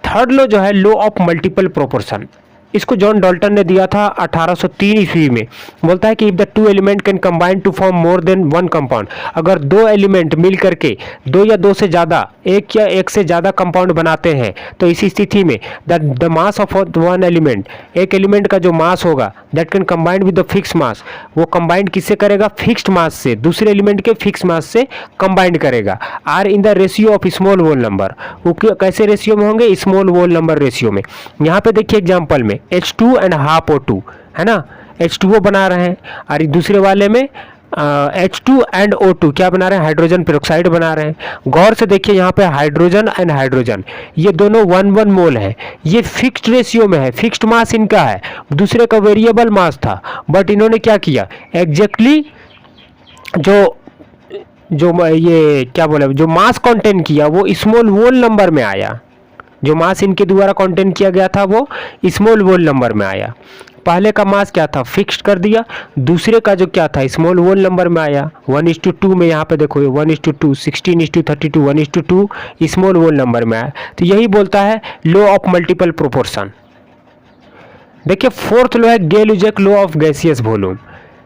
थर्ड लॉ जो है लॉ ऑफ मल्टीपल प्रोपोर्शन, इसको जॉन डाल्टन ने दिया था 1803 ईस्वी में। बोलता है कि if the 2 element can combine to form more than 1 compound, अगर 2 एलिमेंट मिल करके 2 या 2 से ज़्यादा एक या एक से ज़्यादा कंपाउंड बनाते हैं तो इस स्थिति में the mass of one element, एक एलिमेंट का जो मास होगा that can combined with the fix mass, वो कंबाइंड किससे करेगा, फिक्स्ड मास से, दूसरे एलिमेंट के फिक्स मास से कंबाइंड करेगा, are in the ratio of small whole number. वो कैसे रेशियो में होंगे, स्मॉल होल नंबर रेशियो में। यहाँ पे देखिए एग्जाम्पल में H2 एंड हाफ O2 है ना, H2O बना रहे हैं, और दूसरे वाले में H2 एंड O2 क्या बना रहे हैं, हाइड्रोजन पेरोक्साइड बना रहे हैं। गौर से देखिए यहाँ पे हाइड्रोजन एंड हाइड्रोजन ये दोनों 1 मोल है, ये फिक्स्ड रेशियो में है, फिक्स्ड मास इनका है, दूसरे का वेरिएबल मास था, बट इन्होंने क्या किया एग्जैक्टली जो ये क्या बोले, जो मास कंटेन किया वो स्मॉल होल नंबर में आया, जो मास इनके द्वारा कंटेन किया गया था वो स्मॉल होल नंबर में आया। पहले का मास क्या था, फिक्स्ड कर दिया, दूसरे का जो क्या था स्मॉल होल नंबर में आया। 1:2 में यहाँ पे देखो 1:2, 16:32, 1:2 स्मॉल होल नंबर में आया। तो यही बोलता है लॉ ऑफ मल्टीपल प्रोपोर्शन। देखिए फोर्थ लॉ है गेल-लीजेक लॉ ऑफ गैसियस वॉल्यूम।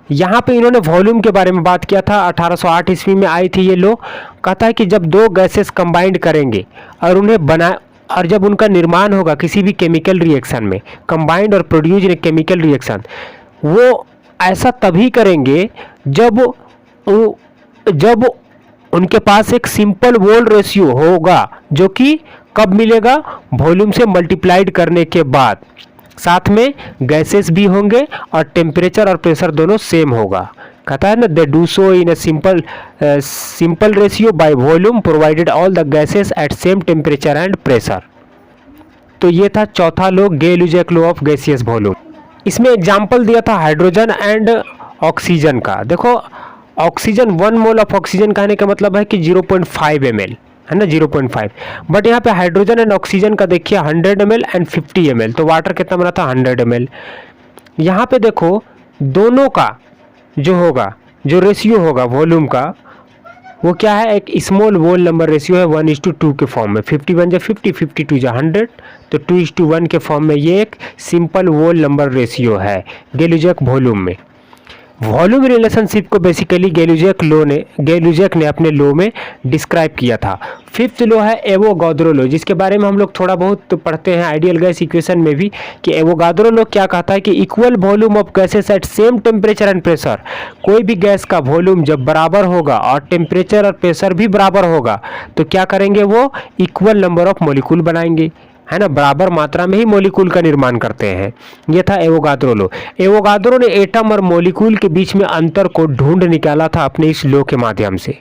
यहाँ पे इन्होंने वॉल्यूम के बारे में बात किया था, 1808 ईस्वी में आई थी ये लॉ। कहता है कि जब दो गैसेस कंबाइंड करेंगे और उन्हें बना, और जब उनका निर्माण होगा किसी भी केमिकल रिएक्शन में, कंबाइंड और प्रोड्यूस इन केमिकल रिएक्शन, वो ऐसा तभी करेंगे जब उनके पास एक सिंपल वोल रेशियो होगा, जो कि कब मिलेगा, वॉल्यूम से मल्टीप्लाइड करने के बाद, साथ में गैसेस भी होंगे और टेम्परेचर और प्रेशर दोनों सेम होगा। कहता है ना they do so in a simple ratio by volume provided all the gases at same temperature and pressure. तो ये था चौथा law Gay Lussac law of gaseous volume. इसमें एग्जाम्पल दिया था हाइड्रोजन एंड ऑक्सीजन का। देखो ऑक्सीजन 1 मोल ऑफ ऑक्सीजन कहने का मतलब है कि 0.5 ml है ना, 0.5, बट यहाँ पे हाइड्रोजन एंड ऑक्सीजन का देखिए 100 ml एंड 50 ml। तो वाटर कितना बना था 100 ml। यहाँ पे देखो दोनों का जो होगा, जो रेशियो होगा वॉल्यूम का, वो क्या है, एक स्मॉल वोल नंबर रेशियो है 1:2 के फॉर्म में, 51 जा 50, 52 जा 100, तो 2:1 के फॉर्म में ये एक सिंपल वोल नंबर रेशियो है गेल-लीजेक वॉल्यूम में। वॉल्यूम रिलेशनशिप को बेसिकली गेल-लीजेक ने अपने लॉ में डिस्क्राइब किया था। फिफ्थ लॉ है एवोगाद्रो लॉ, जिसके बारे में हम लोग थोड़ा बहुत पढ़ते हैं आइडियल गैस इक्वेशन में भी, कि एवोगाद्रो लॉ क्या कहता है कि equal volume of gases at same temperature and pressure, कोई भी गैस का वॉल्यूम जब बराबर होगा और टेम्परेचर और प्रेशर भी बराबर होगा तो क्या करेंगे, वो इक्वल नंबर ऑफ मॉलिक्यूल बनाएंगे, है ना, बराबर मात्रा में ही मॉलिक्यूल का निर्माण करते हैं। ये था एवोगाद्रो लॉ। एवोगाद्रो ने एटम और मॉलिक्यूल के बीच में अंतर को ढूंढ निकाला था अपने इस लॉ के माध्यम से।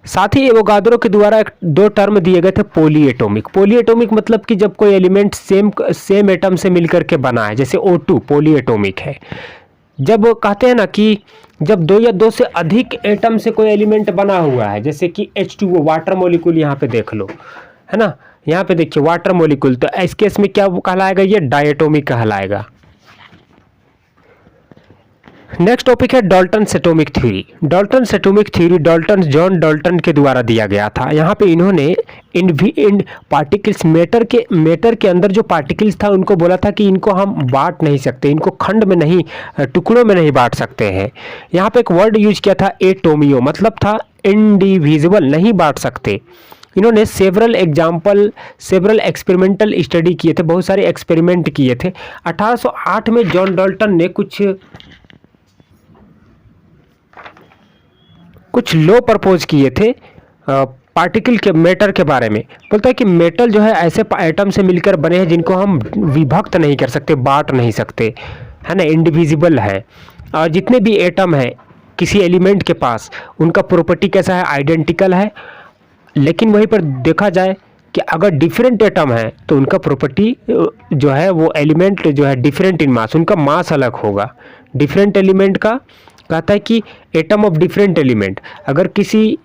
साथ ही एवोगाद्रो के द्वारा 2 टर्म दिए गए थे पॉलीएटॉमिक। पॉलीएटॉमिक मतलब कि जब कोई एलिमेंट सेम एटम से मिलकर के बना है, जैसे O2 पॉलीएटॉमिक है। जब कहते हैं ना कि जब 2 या 2 से अधिक एटम से कोई एलिमेंट बना हुआ है, जैसे कि H2O वाटर मॉलिक्यूल यहाँ पे देख लो, है ना, यहाँ पे देखिए वाटर मॉलिक्यूल, तो इस केस में क्या कहलाएगा, ये डायटोमिक कहलाएगा। नेक्स्ट टॉपिक है Dalton's atomic theory. Dalton's atomic theory John Dalton के द्वारा दिया गया था। यहाँ पे इन्होंने इन पार्टिकल्स मैटर के अंदर जो पार्टिकल्स था उनको बोला था कि इनको हम बांट नहीं सकते, इनको खंड में नहीं, टुकड़ों में नहीं बांट सकते हैं। यहाँ पे एक वर्ड यूज किया था एटोमियो, मतलब था इंडिविजिबल, नहीं बांट सकते। इन्होंने सेवरल एक्सपेरिमेंटल स्टडी किए थे, बहुत सारे एक्सपेरिमेंट किए थे। 1808 में जॉन डाल्टन ने कुछ लॉ प्रपोज किए थे पार्टिकल के मैटर के बारे में। बोलता है कि मेटल जो है ऐसे एटम से मिलकर बने हैं जिनको हम विभक्त नहीं कर सकते, बांट नहीं सकते, है ना, इंडिविजिबल है। और जितने भी एटम हैं किसी एलिमेंट के पास, उनका प्रॉपर्टी कैसा है, आइडेंटिकल है। लेकिन वहीं पर देखा जाए कि अगर डिफरेंट एटम है तो उनका प्रॉपर्टी जो है, वो एलिमेंट जो है डिफरेंट इन मास, उनका मास अलग होगा। डिफरेंट एलिमेंट का कहता है कि एटम ऑफ डिफरेंट एलिमेंट, अगर किसी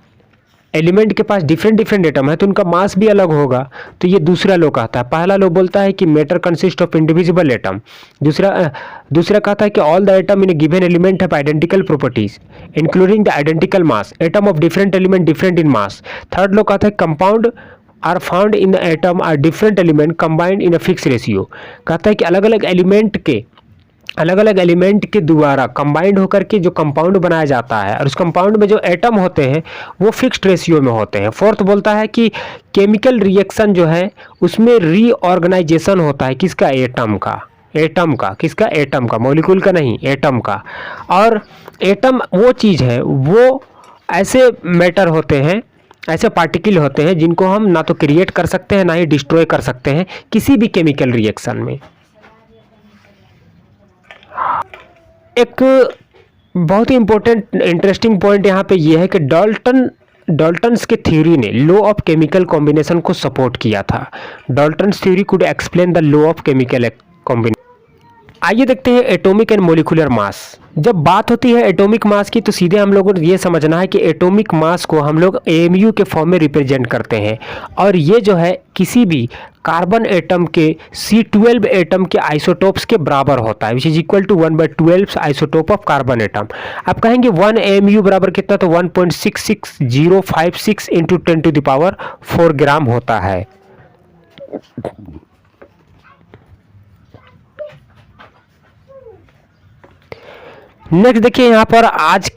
एलिमेंट के पास डिफरेंट एटम है तो उनका मास भी अलग होगा। तो ये दूसरा लॉ कहता है। पहला लॉ बोलता है कि matter consist of indivisible atom. दूसरा कहता है कि all the atom in a given element have identical properties including the identical mass, atom of different element different in mass. Third law कहता है compound are found in the atom are different element combined in a fix ratio. कहता है कि अलग अलग एलिमेंट के अलग अलग एलिमेंट के द्वारा कंबाइंड होकर के जो कंपाउंड बनाया जाता है और उस कंपाउंड में जो एटम होते हैं वो फिक्स्ड रेशियो में होते हैं। फोर्थ बोलता है कि केमिकल रिएक्शन जो है उसमें रीऑर्गेनाइजेशन होता है किसका, एटम का, एटम का, किसका, एटम का, मॉलिक्यूल का नहीं, एटम का। और एटम वो चीज़ है, वो ऐसे मैटर होते हैं, ऐसे पार्टिकल होते हैं जिनको हम ना तो क्रिएट कर सकते हैं ना ही डिस्ट्रॉय कर सकते हैं किसी भी केमिकल रिएक्शन में। एक बहुत ही इंपॉर्टेंट इंटरेस्टिंग पॉइंट यहाँ पे ये है कि डाल्टन्स के थ्योरी ने लॉ ऑफ केमिकल कॉम्बिनेशन को सपोर्ट किया था। Dalton's theory could explain the law of chemical combination. आइए देखते हैं एटॉमिक एंड मोलिकुलर मास। जब बात होती है एटॉमिक मास की तो सीधे हम लोगों को ये समझना है कि एटॉमिक मास को हम लोग AMU के फॉर्म में रिप्रेजेंट करते हैं और ये जो है किसी भी कार्बन एटम के C12 एटम के आइसोटोप्स के बराबर होता है, which is equal to 1/12 isotope of carbon atom. आप कहेंगे 1 AMU बराबर कितना, तो 1.66056 इंटू 10⁴ ग्राम होता है। नेक्स्ट देखिए यहाँ पर आज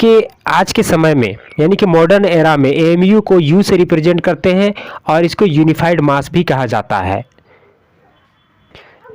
के समय में यानी कि मॉडर्न एरा में AMU को U से रिप्रेजेंट करते हैं और इसको यूनिफाइड मास भी कहा जाता है।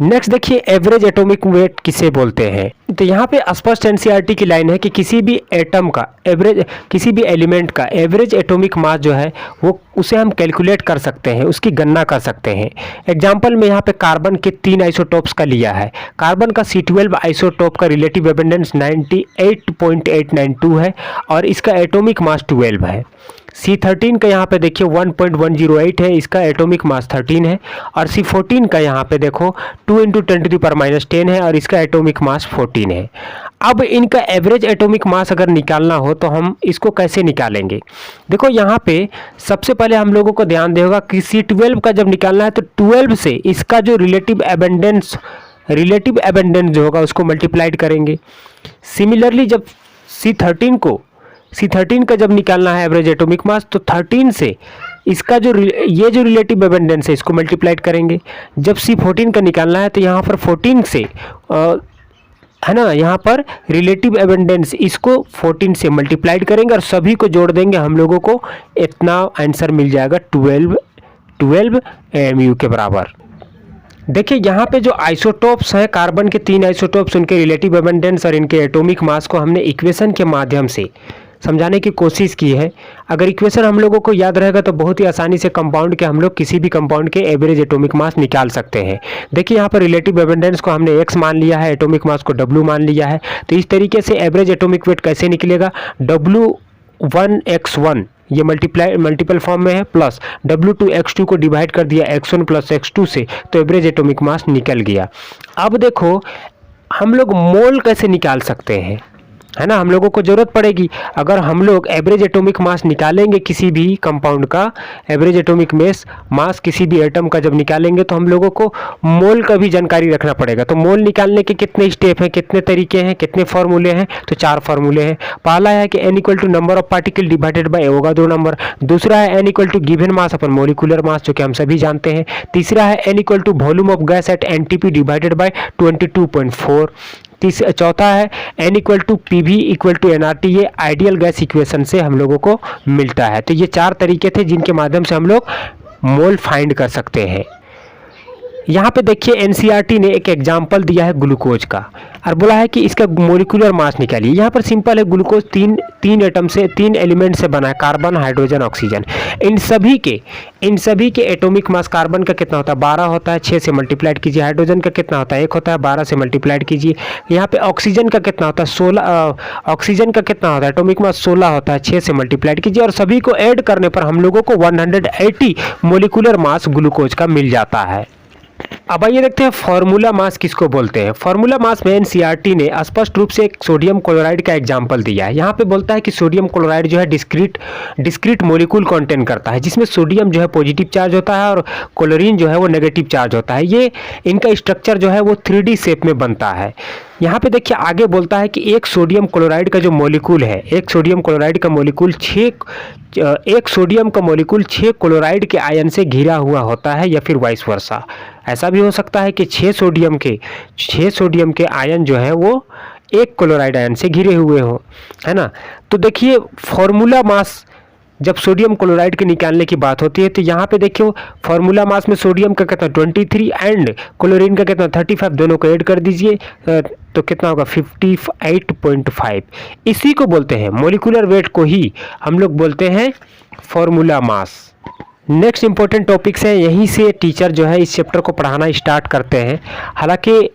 नेक्स्ट देखिए एवरेज एटॉमिक वेट किसे बोलते हैं, तो यहाँ पे स्पष्ट NCERT की लाइन है कि किसी भी एटम का एवरेज, किसी भी एलिमेंट का एवरेज एटॉमिक मास जो है वो उसे हम कैलकुलेट कर सकते हैं, उसकी गणना कर सकते हैं। एग्जांपल में यहाँ पे कार्बन के 3 आइसोटोप्स का लिया है। कार्बन का C12 आइसोटोप का रिलेटिव एबंडेंस 98.892 है और इसका एटॉमिक मास 12 है। C13 का यहाँ पे देखिए 1.108 है, इसका एटॉमिक मास 13 है और C14 का यहाँ पे देखो 2 × 10⁻10 है और इसका एटॉमिक मास 14 है। अब इनका एवरेज एटॉमिक मास अगर निकालना हो तो हम इसको कैसे निकालेंगे, देखो यहाँ पे सबसे पहले हम लोगों को ध्यान देगा कि C12 का जब निकालना है तो 12 से इसका जो रिलेटिव एबंडेंस जो होगा उसको मल्टीप्लाइड करेंगे। सिमिलरली जब C13 का जब निकालना है एवरेज एटॉमिक मास तो 13 से इसका जो जो रिलेटिव एबंडेंस है इसको मल्टीप्लाइड करेंगे। जब C14 का निकालना है तो यहाँ पर 14 से है ना, यहाँ पर रिलेटिव एबंडेंस इसको 14 से मल्टीप्लाइड करेंगे और सभी को जोड़ देंगे, हम लोगों को इतना आंसर मिल जाएगा 12 AMU के बराबर। देखिए यहाँ पे जो आइसोटोप्स हैं, कार्बन के 3 आइसोटोप्स, उनके रिलेटिव एबंडेंस और इनके एटॉमिक मास को हमने इक्वेशन के माध्यम से समझाने की कोशिश की है। अगर इक्वेशन हम लोगों को याद रहेगा तो बहुत ही आसानी से कंपाउंड के हम लोग किसी भी कंपाउंड के एवरेज एटॉमिक मास निकाल सकते हैं। देखिए यहाँ पर रिलेटिव एबंडेंस को हमने x मान लिया है, एटॉमिक मास को w मान लिया है, तो इस तरीके से एवरेज एटॉमिक वेट कैसे निकलेगा, W1x1 ये मल्टीपल फॉर्म में है प्लस W2x2 को डिवाइड कर दिया x1 + x2 से, तो एवरेज एटॉमिक मास निकल गया। अब देखो हम लोग मोल कैसे निकाल सकते हैं, है ना, हम लोगों को ज़रूरत पड़ेगी। अगर हम लोग एवरेज एटॉमिक मास निकालेंगे किसी भी कंपाउंड का, एवरेज एटॉमिक मास किसी भी एटम का जब निकालेंगे तो हम लोगों को मोल का भी जानकारी रखना पड़ेगा। तो मोल निकालने के कितने स्टेप हैं, कितने तरीके हैं, कितने फार्मूले हैं, तो 4 फार्मूले हैं। पहला है कि n = number of particle divided by Avogadro number. दूसरा है n = गिवन मास अपन मोलिकुलर मास, जो कि हम सभी जानते हैं। तीसरा है n = volume of gas at NTP divided by 22.4। चौथा है n = PV = nRT। ये आइडियल गैस इक्वेशन से हम लोगों को मिलता है। तो ये 4 तरीके थे जिनके माध्यम से हम लोग मोल फाइंड कर सकते हैं। यहाँ पे देखिए NCERT ने एक एग्जाम्पल दिया है ग्लूकोज का और बोला है कि इसका मोलिकुलर मास निकालिए। यहाँ पर सिंपल है, ग्लूकोज तीन एटम से, 3 एलिमेंट से बना है, कार्बन, हाइड्रोजन, ऑक्सीजन। इन सभी के एटॉमिक मास, कार्बन का कितना होता है 12 होता है, 6 से मल्टीप्लाइड कीजिए। हाइड्रोजन का कितना होता है 1 होता है, 12 से मल्टीप्लाइड कीजिए। यहाँ पे ऑक्सीजन का कितना होता है 16, ऑक्सीजन का कितना होता है एटॉमिक मास 16 होता है, 6 से मल्टीप्लाइड कीजिए और सभी को ऐड करने पर हम लोगों को 180 मोलिकुलर मास ग्लूकोज का मिल जाता है। अब आइए देखते हैं फार्मूला मास किसको बोलते हैं। फार्मूला मास में NCERT ने स्पष्ट रूप से एक सोडियम क्लोराइड का एग्जांपल दिया है। यहाँ पे बोलता है कि सोडियम क्लोराइड जो है डिस्क्रीट मोलिक्यूल कंटेन करता है, जिसमें सोडियम जो है पॉजिटिव चार्ज होता है और क्लोरीन जो है वो नेगेटिव चार्ज होता है। ये इनका स्ट्रक्चर जो है वो 3D शेप में बनता है। यहाँ पे देखिए आगे बोलता है कि एक सोडियम क्लोराइड का जो मोलिक्यूल है, एक सोडियम क्लोराइड का मोलिक्यूल 6 क्लोराइड के आयन से घिरा हुआ होता है या फिर वाइस वर्सा, ऐसा भी हो सकता है कि 6 सोडियम के आयन जो है वो एक क्लोराइड आयन से घिरे हुए हो, है ना। तो देखिए फॉर्मूला मास, जब सोडियम क्लोराइड के निकालने की बात होती है तो यहाँ पे देखिए फॉर्मूला मास में सोडियम का कितना 23 एंड क्लोरीन का कितना 35, दोनों को ऐड कर दीजिए तो कितना होगा 58.5। इसी को बोलते हैं मोलिकुलर वेट को ही हम लोग बोलते हैं formula mass. Next important topics है, यहीं से टीचर जो है इस चैप्टर को पढ़ाना स्टार्ट करते हैं। हालांकि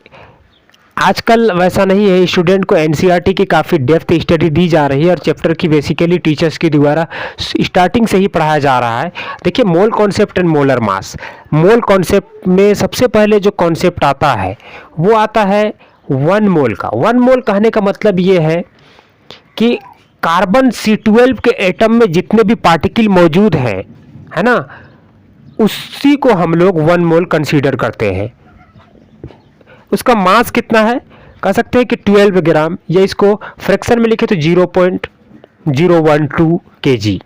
आजकल वैसा नहीं है, स्टूडेंट को एनसीईआरटी की काफ़ी डेप्थ स्टडी दी जा रही है और चैप्टर की बेसिकली टीचर्स के द्वारा स्टार्टिंग से ही पढ़ाया जा रहा है। देखिए mole concept and molar mass. Mole concept में सबसे पहले जो कॉन्सेप्ट आता है वो आता है 1 मोल का। 1 मोल कहने का मतलब ये है कि कार्बन C12 के एटम में जितने भी पार्टिकल मौजूद हैं, है ना, उसी को हम लोग 1 मोल कंसीडर करते हैं। उसका मास कितना है, कह सकते हैं कि 12 ग्राम, या इसको फ्रैक्शन में लिखे तो 0.012 kg,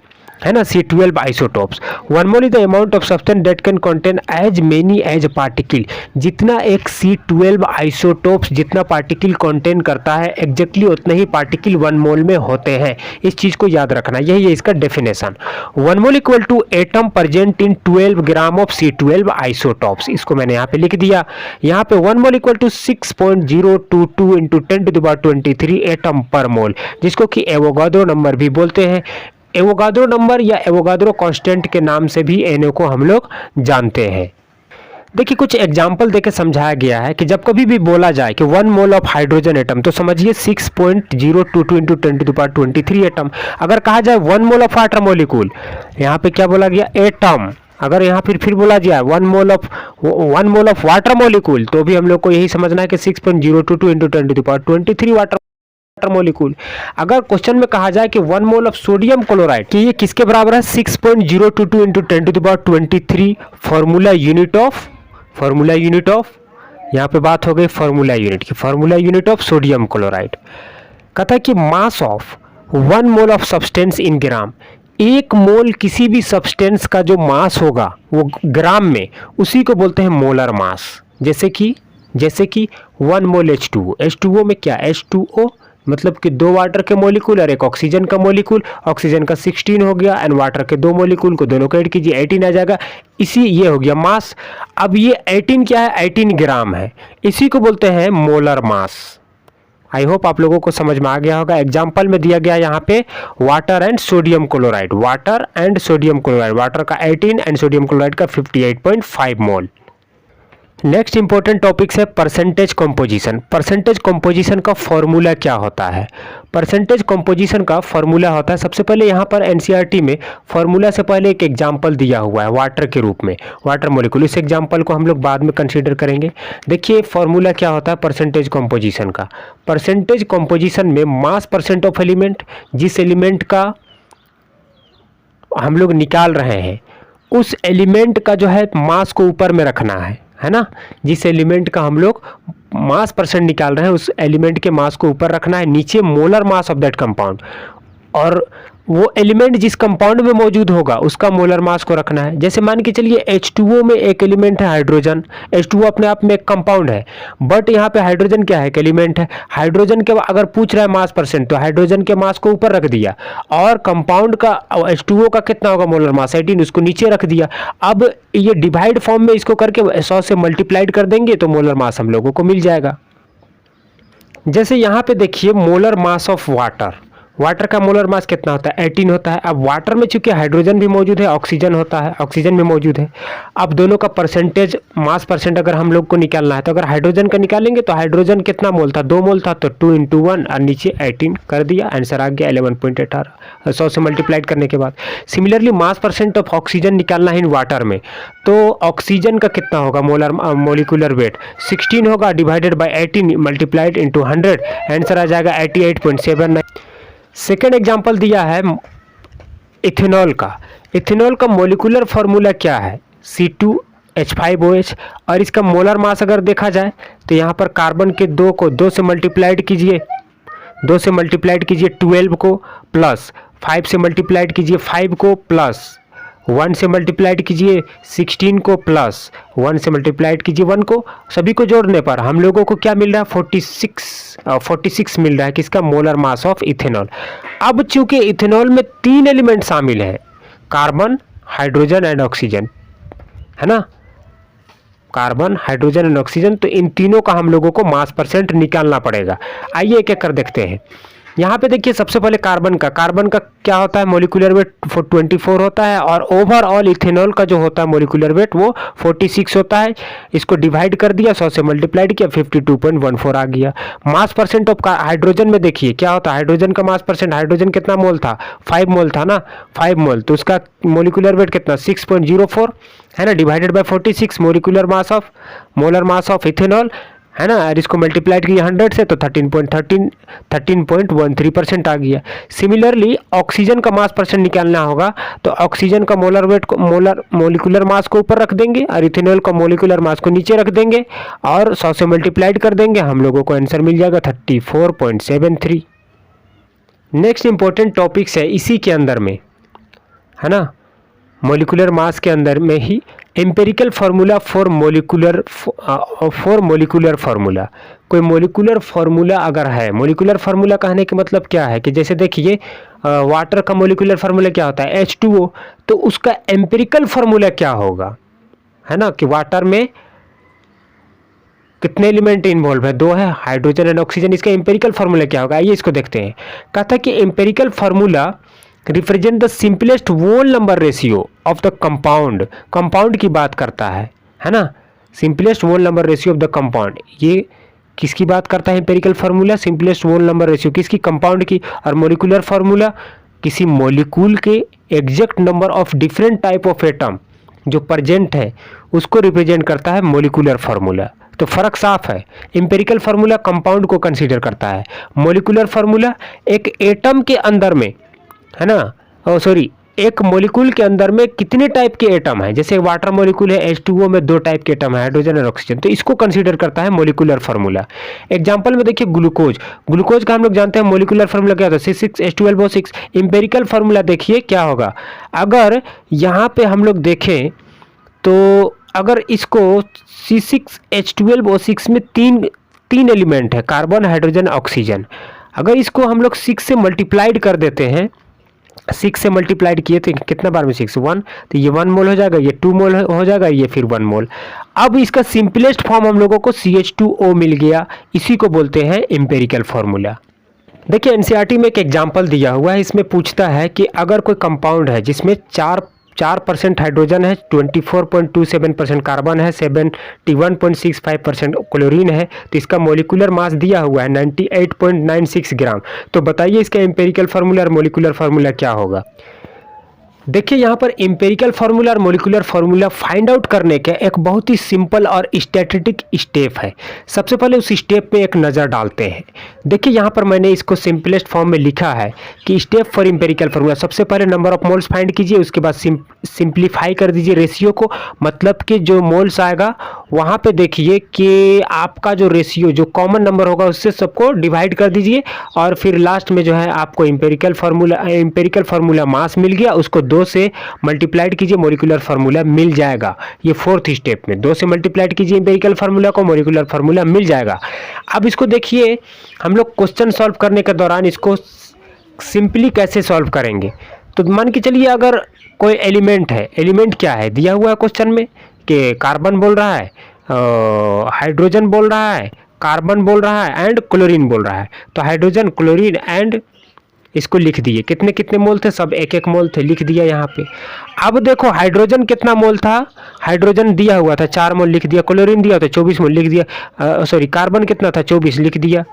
है ना। C12 isotopes. 1 mole is the amount of substance that can contain as many as particle. जितना एक C12 आइसोटोप्स जितना पार्टिकल कंटेन करता है एग्जैक्टली उतने ही पार्टिकल 1 मोल में होते हैं। इस चीज़ को याद रखना, यही है इसका definition. 1 mole equal to atom present in 12 gram of C12 isotopes. इसको मैंने यहाँ पे लिख दिया। यहाँ पे 1 mole equal to 6.022 into 10⁻23 atom per mole, जिसको कि एवोगाड्रो नंबर भी बोलते हैं। एवोगाड्रो नंबर या एवोगाड्रो कांस्टेंट के नाम से भी एनओ को हम लोग जानते हैं। देखिए कुछ एग्जाम्पल देके समझाया गया है कि जब कभी भी बोला जाए कि 1 मोल ऑफ हाइड्रोजन एटम, तो समझिए 6.022 इंटू 10⁻23 एटम। अगर कहा जाए 1 मोल ऑफ वाटर मॉलिक्यूल, यहाँ पे क्या बोला गया, एटम। अगर यहाँ फिर बोला जाए 1 मोल ऑफ वाटर मॉलिक्यूल, तो भी हम लोग को यही समझना है कि 6.022 इंटू 10⁻23 वाटर मॉलिक्यूल। अगर क्वेश्चन में कहा जाए कि 1 मोल ऑफ सोडियम क्लोराइड, कि ये किसके बराबर है, 6.022 इंटू 10⁻23 फॉर्मूला यूनिट ऑफ, यहाँ पे बात हो गई फॉर्मूला यूनिट की, formula unit of sodium chloride. कहता है कि mass of 1 mole of substance in gram. 1 mole किसी भी सब्सटेंस का जो मास होगा वो ग्राम में, उसी को बोलते हैं मोलर मास। जैसे कि 1 मोल H2O में क्या, H2O मतलब कि 2 वाटर के मॉलिक्यूल और 1 ऑक्सीजन का मॉलिक्यूल, ऑक्सीजन का 16 हो गया एंड वाटर के 2 मॉलिक्यूल को दोनों को ऐड कीजिए 18 आ जाएगा। ये हो गया मास। अब ये 18 क्या है, 18 ग्राम है, इसी को बोलते हैं मोलर मास। आई होप आप लोगों को समझ में आ गया होगा। एग्जाम्पल में दिया गया यहाँ पे water and sodium chloride, water का 18 एंड सोडियम क्लोराइड का 58.5 मोल। नेक्स्ट इंपॉर्टेंट टॉपिक्स है परसेंटेज कॉम्पोजिशन। परसेंटेज कॉम्पोजिशन का फॉर्मूला क्या होता है, परसेंटेज कॉम्पोजिशन का फॉर्मूला होता है, सबसे पहले यहाँ पर एनसीईआरटी में फॉर्मूला से पहले एक एग्जाम्पल दिया हुआ है वाटर के रूप में, वाटर मॉलिक्यूल। इस एग्जाम्पल को हम लोग बाद में कंसीडर करेंगे। देखिए फॉर्मूला क्या होता है परसेंटेज कॉम्पोजिशन का। परसेंटेज कॉम्पोजिशन में मास परसेंट ऑफ एलिमेंट, जिस एलिमेंट का हम लोग निकाल रहे हैं उस एलिमेंट का जो है मास को ऊपर में रखना है ना। जिस एलिमेंट का हम लोग मास परसेंट निकाल रहे हैं उस एलिमेंट के मास को ऊपर रखना है, नीचे molar mass of that compound, और वो एलिमेंट जिस कंपाउंड में मौजूद होगा उसका मोलर मास को रखना है। जैसे मान के चलिए H2O में एक एलिमेंट है हाइड्रोजन। H2O अपने आप में एक कंपाउंड है, बट यहाँ पे हाइड्रोजन क्या है, एक एलिमेंट है। हाइड्रोजन के अगर पूछ रहा है मास परसेंट, तो हाइड्रोजन के मास को ऊपर रख दिया, और कंपाउंड का H2O का कितना होगा मोलर मास 18, उसको नीचे रख दिया। अब ये डिवाइड फॉर्म में इसको करके 100 से मल्टीप्लाइड कर देंगे तो मोलर मास हम लोगों को मिल जाएगा। जैसे यहाँ पे देखिए मोलर मास ऑफ वाटर का मोलर मास कितना होता है, 18 होता है। अब वाटर में चूंकि हाइड्रोजन भी मौजूद है, ऑक्सीजन भी मौजूद है। अब दोनों का परसेंटेज, मास परसेंट अगर हम लोग को निकालना है, तो अगर हाइड्रोजन का निकालेंगे तो हाइड्रोजन कितना मोल था, 2 मोल था, तो 2 × 1 और नीचे 18 कर दिया, आंसर आ गया 11.18, 100 से मल्टीप्लाइड करने के बाद। Similarly mass percent of oxygen निकालना है इन वाटर में, तो ऑक्सीजन का कितना होगा मोलिकुलर वेट 16 होगा, divided by 18 multiplied into 100, answer आ जाएगा 88.79। सेकेंड एग्जाम्पल दिया है इथेनॉल का। इथेनॉल का मोलिकुलर फार्मूला क्या है, C2H5OH, और इसका मोलर मास अगर देखा जाए तो यहाँ पर कार्बन के 2 को 2 से मल्टीप्लाइड कीजिए, 12 को, प्लस 5 से मल्टीप्लाइड कीजिए 5 को, प्लस 1 से मल्टीप्लाइड कीजिए 16 को, प्लस 1 से मल्टीप्लाइड कीजिए 1 को, सभी को जोड़ने पर हम लोगों को क्या मिल रहा है 46 मिल रहा है किसका, मोलर मास ऑफ इथेनॉल। अब चूंकि इथेनॉल में 3 एलिमेंट शामिल हैं, कार्बन, हाइड्रोजन एंड ऑक्सीजन, है ना, कार्बन, हाइड्रोजन एंड ऑक्सीजन, तो इन तीनों का हम लोगों को मास परसेंट निकालना पड़ेगा। आइए एक एक कर देखते हैं। यहाँ पे देखिए सबसे पहले कार्बन का क्या होता है, मोलिकुलर वेट 24 होता है, और ओवरऑल इथेनॉल का जो होता है मोलिकुलर वेट वो 46 होता है। इसको डिवाइड कर दिया, 100 से मल्टीप्लाइड किया, 52.14 आ गया। मास परसेंट ऑफ हाइड्रोजन में देखिए क्या होता है, हाइड्रोजन का मास परसेंट, हाइड्रोजन कितना मोल था, 5 मोल था ना, 5 मोल, तो उसका मोलिकुलर वेट कितना 6.04 है ना, divided by 46 molecular mass of, molar mass of ethanol, है ना, और इसको मल्टीप्लाइड किया 100 से तो 13.13% आ गया। सिमिलरली ऑक्सीजन का मास परसेंट निकालना होगा, तो ऑक्सीजन का मोलर वेट को, मोलिकुलर मास को ऊपर रख देंगे और इथेनॉल का मोलिकुलर मास को नीचे रख देंगे और 100 से मल्टीप्लाइड कर देंगे, हम लोगों को आंसर मिल जाएगा 34.73। नेक्स्ट इंपॉर्टेंट टॉपिक्स है इसी के अंदर में, है ना, मोलिकुलर मास के अंदर में ही empirical formula for molecular formula. कोई मोलिकुलर फार्मूला अगर है, मोलिकुलर फार्मूला कहने के मतलब क्या है कि जैसे देखिए वाटर का मोलिकुलर फार्मूला क्या होता है H2O, तो उसका एम्पेरिकल फार्मूला क्या होगा, है ना, कि वाटर में कितने एलिमेंट इन्वॉल्व है, 2 है, हाइड्रोजन एंड ऑक्सीजन, इसका एम्पेरिकल फार्मूला क्या होगा, आइए इसको देखते हैं। कहता है कि empirical formula represent the simplest whole number ratio of the compound, compound की बात करता है ना, simplest whole number ratio of the compound, ये किसकी बात करता है empirical formula, simplest whole number ratio किसकी, कंपाउंड की, और मोलिकुलर फार्मूला किसी मॉलिक्यूल के exact number of different type of atom जो प्रेजेंट है उसको रिप्रेजेंट करता है मोलिकुलर फार्मूला। तो फर्क साफ है, एम्पेरिकल फार्मूला कंपाउंड को कंसीडर करता है, मोलिकुलर फार्मूला एक एटम के अंदर में, है ना, एक मॉलिक्यूल के अंदर में कितने टाइप के एटम है, जैसे वाटर मॉलिक्यूल है H2O में 2 टाइप के एटम है, हाइड्रोजन और ऑक्सीजन, तो इसको कंसीडर करता है मॉलिक्यूलर फार्मूला। एग्जांपल में देखिए ग्लूकोज का हम लोग जानते हैं मॉलिक्यूलर फार्मूला क्या होता है C6H12O6। एम्पेरिकल फार्मूला देखिए क्या होगा, अगर यहाँ पे हम लोग देखें तो अगर इसको C6H12O6 में तीन एलिमेंट है, कार्बन, हाइड्रोजन, ऑक्सीजन, अगर इसको हम लोग 6 से मल्टीप्लाइड कर देते हैं, 6 से मल्टीप्लाइड किए तो कितना बार में 6 1, तो ये 1 मोल हो जाएगा, ये 2 मोल हो जाएगा, ये फिर 1 मोल। अब इसका सिंपलेस्ट फॉर्म हम लोगों को CH2O मिल गया, इसी को बोलते हैं एम्पेरिकल फार्मूला। देखिए एनसीईआरटी में एक एग्जांपल दिया हुआ है, इसमें पूछता है कि अगर कोई कंपाउंड है जिसमें 4% हाइड्रोजन है, 24.27% कार्बन है, 71.65% क्लोरीन है, तो इसका मोलिकुलर मास दिया हुआ है 98.96 ग्राम। तो बताइए इसका एम्पेरिकल फार्मूला और मोलिकुलर फार्मूला क्या होगा। देखिए यहाँ पर एम्पेरिकल फार्मूला और मोलिकुलर फार्मूला फाइंड आउट करने के एक बहुत ही सिंपल और स्टैटिस्टिक स्टेप है। सबसे पहले उस स्टेप पे एक नज़र डालते हैं। देखिए यहाँ पर मैंने इसको सिंपलेस्ट फॉर्म में लिखा है कि स्टेप फॉर एम्पेरिकल फार्मूला, सबसे पहले नंबर ऑफ मोल्स फाइंड कीजिए, उसके बाद सिंप्लीफाई कर दीजिए रेशियो को, मतलब कि जो मोल्स आएगा वहाँ पे देखिए कि आपका जो रेशियो जो कॉमन नंबर होगा उससे सबको डिवाइड कर दीजिए, और फिर लास्ट में जो है आपको एम्पेरिकल फार्मूला मास मिल गया, उसको 2 से मल्टीप्लाइड कीजिए, मोलिकुलर फार्मूला मिल जाएगा। ये 4th स्टेप में 2 से मल्टीप्लाइड कीजिए एम्पेरिकल फार्मूला को, मोलिकुलर फार्मूला मिल जाएगा। अब इसको देखिए हम लोग क्वेश्चन सॉल्व करने के दौरान इसको सिंपली कैसे सॉल्व करेंगे। तो मान के चलिए अगर कोई एलिमेंट है, एलिमेंट क्या है दिया हुआ है क्वेश्चन में कि कार्बन बोल रहा है, हाइड्रोजन बोल रहा है, कार्बन बोल रहा है एंड क्लोरीन बोल रहा है। तो हाइड्रोजन, क्लोरीन एंड इसको लिख दिए, कितने कितने मोल थे, सब 1-1 मोल थे, लिख दिया यहाँ पे। अब देखो हाइड्रोजन कितना मोल था, हाइड्रोजन दिया हुआ था 4 मोल लिख दिया, क्लोरीन दिया था 24 मोल लिख दिया, कार्बन कितना था 24 लिख दिया,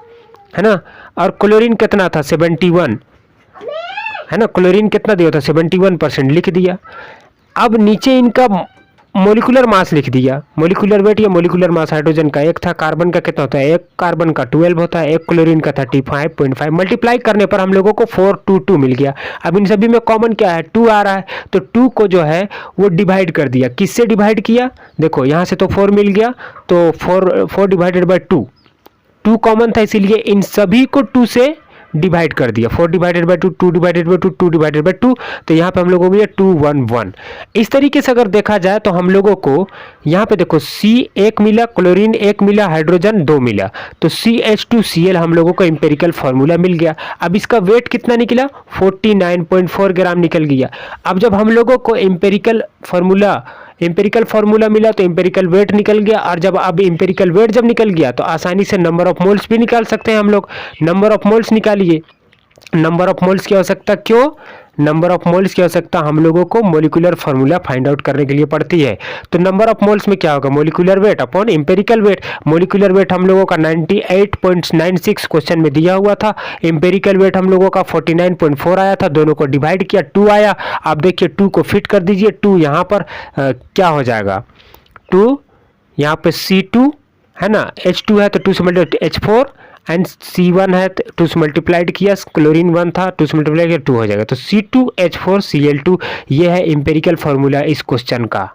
है ना, और क्लोरीन कितना था 71, है ना, क्लोरीन कितना दिया था 71% लिख दिया। अब नीचे इनका मोलिकुलर मास लिख दिया, मोलिकुलर वेट या मोलिकुलर मास हाइड्रोजन का 1 था, कार्बन का कितना होता है, 1 कार्बन का 12 होता है, 1 क्लोरीन का 35.5, मल्टीप्लाई करने पर हम लोगों को 422 मिल गया। अब इन सभी में कॉमन क्या है, 2 आ रहा है, तो 2 को जो है वो डिवाइड कर दिया, किससे डिवाइड किया, देखो यहाँ से तो 4 मिल गया, तो 4 डिवाइडेड बाई 2 कॉमन था, इसीलिए इन सभी को 2 से डिवाइड कर दिया, 4 divided by 2, 2 divided by 2, 2 divided by 2, तो यहाँ पे हम लोगों को मिला 2 1 1। इस तरीके से अगर देखा जाए तो हम लोगों को यहाँ पे देखो C 1 मिला, क्लोरीन 1 मिला, हाइड्रोजन 2 मिला, तो CH2Cl हम लोगों को एम्पेरिकल फार्मूला मिल गया। अब इसका वेट कितना निकला, 49.4 ग्राम निकल गया। अब जब हम लोगों को एम्पेरिकल फार्मूला मिला तो एम्पेरिकल वेट निकल गया, और जब अब एम्पेरिकल वेट जब निकल गया तो आसानी से नंबर ऑफ मोल्स भी निकाल सकते हैं हम लोग। नंबर ऑफ मोल्स निकालिए। नंबर ऑफ मोल्स की आवश्यकता क्यों, नंबर ऑफ मोल्स की आवश्यकता हम लोगों को मोलिकुलर फार्मूला फाइंड आउट करने के लिए पड़ती है। तो नंबर ऑफ मोल्स में क्या होगा, molecular weight upon empirical weight. Molecular weight हम लोगों का 98.96 क्वेश्चन में दिया हुआ था, एम्पेरिकल वेट हम लोगों का 49.4 आया था, दोनों को डिवाइड किया 2 आया। आप देखिए 2 को फिट कर दीजिए, 2 यहाँ पर क्या हो जाएगा, 2 यहाँ पे C2 है ना, H2 है तो 2 से मल्टीप्लाई H4 एंड C1 है तो 2 से मल्टीप्लाइड किया, क्लोरीन 1 था 2 से मल्टीप्लाई किया 2 हो जाएगा, तो C2H4Cl2 ये है एम्पेरिकल फार्मूला इस क्वेश्चन का।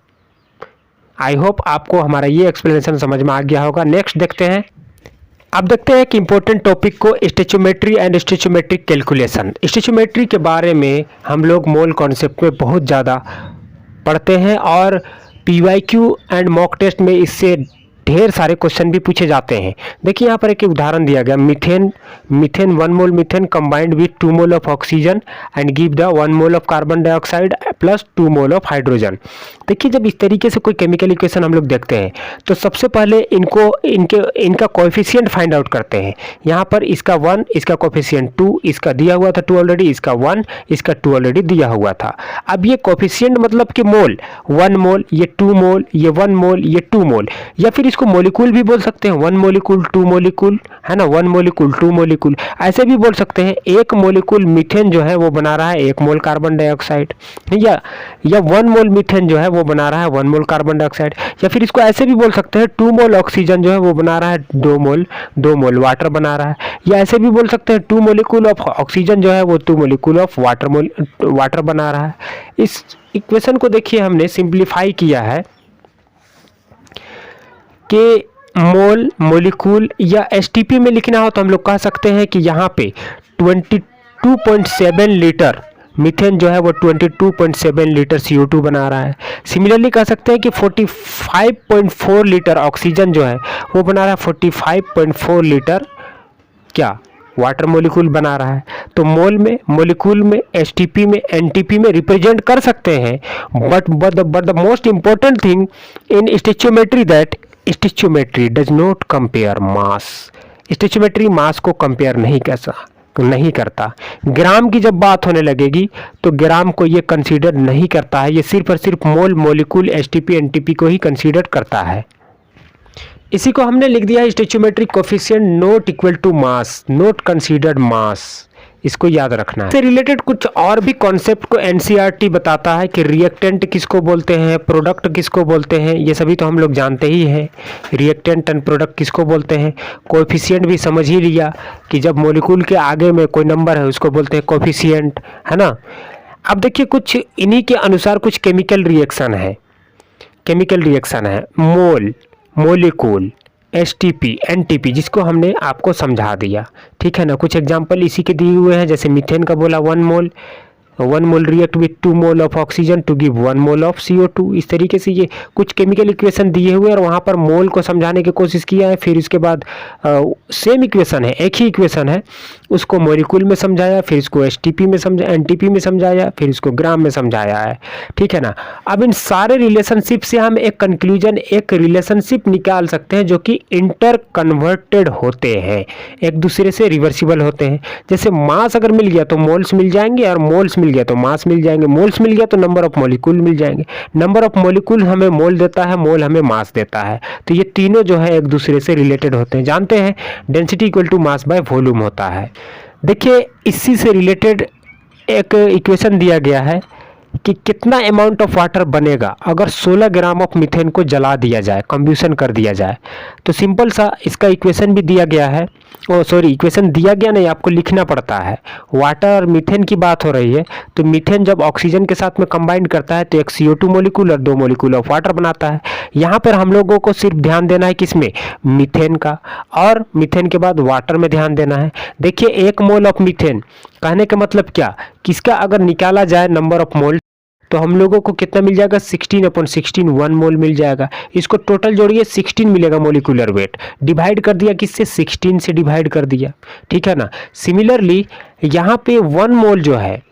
आई होप आपको हमारा ये एक्सप्लेनेशन समझ में आ गया होगा। नेक्स्ट देखते हैं। अब देखते हैं कि इंपॉर्टेंट टॉपिक को, स्टोइचियोमेट्री एंड स्टोइचियोमेट्रिक कैलकुलेशन। स्टोइचियोमेट्री के बारे में हम लोग मोल कॉन्सेप्ट में बहुत ज़्यादा पढ़ते हैं और PYQ एंड मॉक टेस्ट में इससे ढेर सारे क्वेश्चन भी पूछे जाते हैं। देखिए यहाँ पर एक उदाहरण दिया गया, methane 1 mole methane combined with 2 mole of oxygen and give the 1 mole of carbon dioxide plus 2 mole of hydrogen. देखिए जब इस तरीके से कोई केमिकल इक्वेशन हम लोग देखते हैं तो सबसे पहले इनका कोएफिशिएंट फाइंड आउट करते हैं। यहाँ पर इसका 1, इसका कोएफिशिएंट 2, इसका दिया हुआ था 2 ऑलरेडी, इसका 1, इसका 2 ऑलरेडी दिया हुआ था। अब ये कोएफिशिएंट मतलब कि मोल, 1 मोल, ये 2 मोल, ये 1 मोल, ये 2 मोल, या फिर इसको मोलिक्यूल भी बोल सकते हैं, 1 मोलिक्यूल 2 मोलिक्यूल है ना, 1 मोलिक्यूल 2 मोलिक्यूल, ऐसे भी बोल सकते हैं। एक मोलिक्यूल मीथेन जो है वो बना रहा है 1 मोल कार्बन डाइऑक्साइड, या 1 मोल मीथेन जो है वो बना रहा है 1 मोल कार्बन डाइऑक्साइड, या फिर इसको ऐसे भी बोल सकते हैं 2 मोल ऑक्सीजन जो है वो बना रहा है 2 मोल वाटर बना रहा है, या ऐसे भी बोल सकते हैं 2 मोलिक्यूल ऑफ ऑक्सीजन जो है वो 2 मोलिक्यूल ऑफ वाटर बना रहा है। इस इक्वेशन को देखिए हमने सिंप्लीफाई किया है कि मोल, मोलिक्यूल या STP में लिखना हो तो हम लोग कह सकते हैं कि यहाँ पे 22.7 लीटर मीथेन जो है वो 22.7 लीटर CO2 बना रहा है। सिमिलरली कह सकते हैं कि 45.4 लीटर ऑक्सीजन जो है वो बना रहा है 45.4 लीटर क्या, वाटर मोलिक्यूल बना रहा है। तो मोल में, मोलिक्यूल में, STP में, NTP में रिप्रेजेंट कर सकते हैं, but the most important thing in stoichiometry that stoichiometry does not compare mass. Stoichiometry mass को कंपेयर नहीं करता। ग्राम की जब बात होने लगेगी तो ग्राम को ये कंसीडर नहीं करता है, ये सिर्फ और सिर्फ मोल, मोलिक्यूल, STP, NTP को ही कंसीडर करता है। इसी को हमने लिख दिया है stoichiometric coefficient not equal to mass, not considered mass, इसको याद रखना है। इससे रिलेटेड कुछ और भी कॉन्सेप्ट को NCERT बताता है कि रिएक्टेंट किसको बोलते हैं, प्रोडक्ट किसको बोलते हैं, ये सभी तो हम लोग जानते ही हैं, रिएक्टेंट एंड प्रोडक्ट किसको बोलते हैं। कोएफिशिएंट भी समझ ही लिया कि जब मॉलिक्यूल के आगे में कोई नंबर है उसको बोलते हैं कोएफिशिएंट, है ना। अब देखिए कुछ इन्हीं के अनुसार कुछ केमिकल रिएक्शन है, मोल, मोलिक्यूल, STP, NTP, जिसको हमने आपको समझा दिया, ठीक है ना। कुछ एग्जांपल इसी के दिए हुए हैं, जैसे मीथेन का बोला 1 mole react with 2 mole of oxygen to give 1 mole of CO2। इस तरीके से ये कुछ केमिकल इक्वेशन दिए हुए और वहाँ पर मोल को समझाने की कोशिश किया है। फिर इसके बाद सेम इक्वेशन है, एक ही इक्वेशन है, उसको मॉलिक्यूल में समझाया, फिर इसको STP में समझाया, NTP में समझाया, फिर इसको ग्राम में समझाया है, ठीक है ना। अब इन सारे रिलेशनशिप से हम एक कंक्लूजन, एक रिलेशनशिप निकाल सकते हैं जो कि इंटर कन्वर्टेड होते हैं, एक दूसरे से रिवर्सिबल होते हैं। जैसे मास अगर मिल गया तो मोल्स मिल जाएंगे, और मोल्स मिल गया तो मास मिल जाएंगे, मोल्स मिल गया तो नंबर ऑफ मॉलिक्यूल मिल जाएंगे, नंबर ऑफ मॉलिक्यूल हमें मोल देता है, मोल हमें मास देता है। तो ये तीनों जो है एक दूसरे से रिलेटेड होते हैं। जानते हैं density equal to mass by volume होता है। देखिए इसी से रिलेटेड एक इक्वेशन दिया गया है कि कितना अमाउंट ऑफ वाटर बनेगा अगर 16 ग्राम ऑफ मीथेन को जला दिया जाए, कंब्यूशन कर दिया जाए। तो सिंपल सा इसका इक्वेशन भी दिया गया है इक्वेशन दिया गया नहीं, आपको लिखना पड़ता है। वाटर और मीथेन की बात हो रही है, तो मीथेन जब ऑक्सीजन के साथ में कंबाइन करता है तो एक CO2 मोलिक्यूल और 2 मोलिक्यूल ऑफ वाटर बनाता है। यहाँ पर हम लोगों को सिर्फ ध्यान देना है किसमें, मीथेन का, और मीथेन के बाद वाटर में ध्यान देना है। देखिए 1 मोल ऑफ मीथेन, कहने का मतलब क्या, किसका अगर निकाला जाए नंबर ऑफ मोल तो हम लोगों को कितना मिल जाएगा, 16/16 1 मोल मिल जाएगा। इसको टोटल जोड़िए 16 मिलेगा मोलिकुलर वेट, डिवाइड कर दिया किससे, 16 से डिवाइड कर दिया, ठीक है ना। सिमिलरली यहाँ पे 1 मोल जो है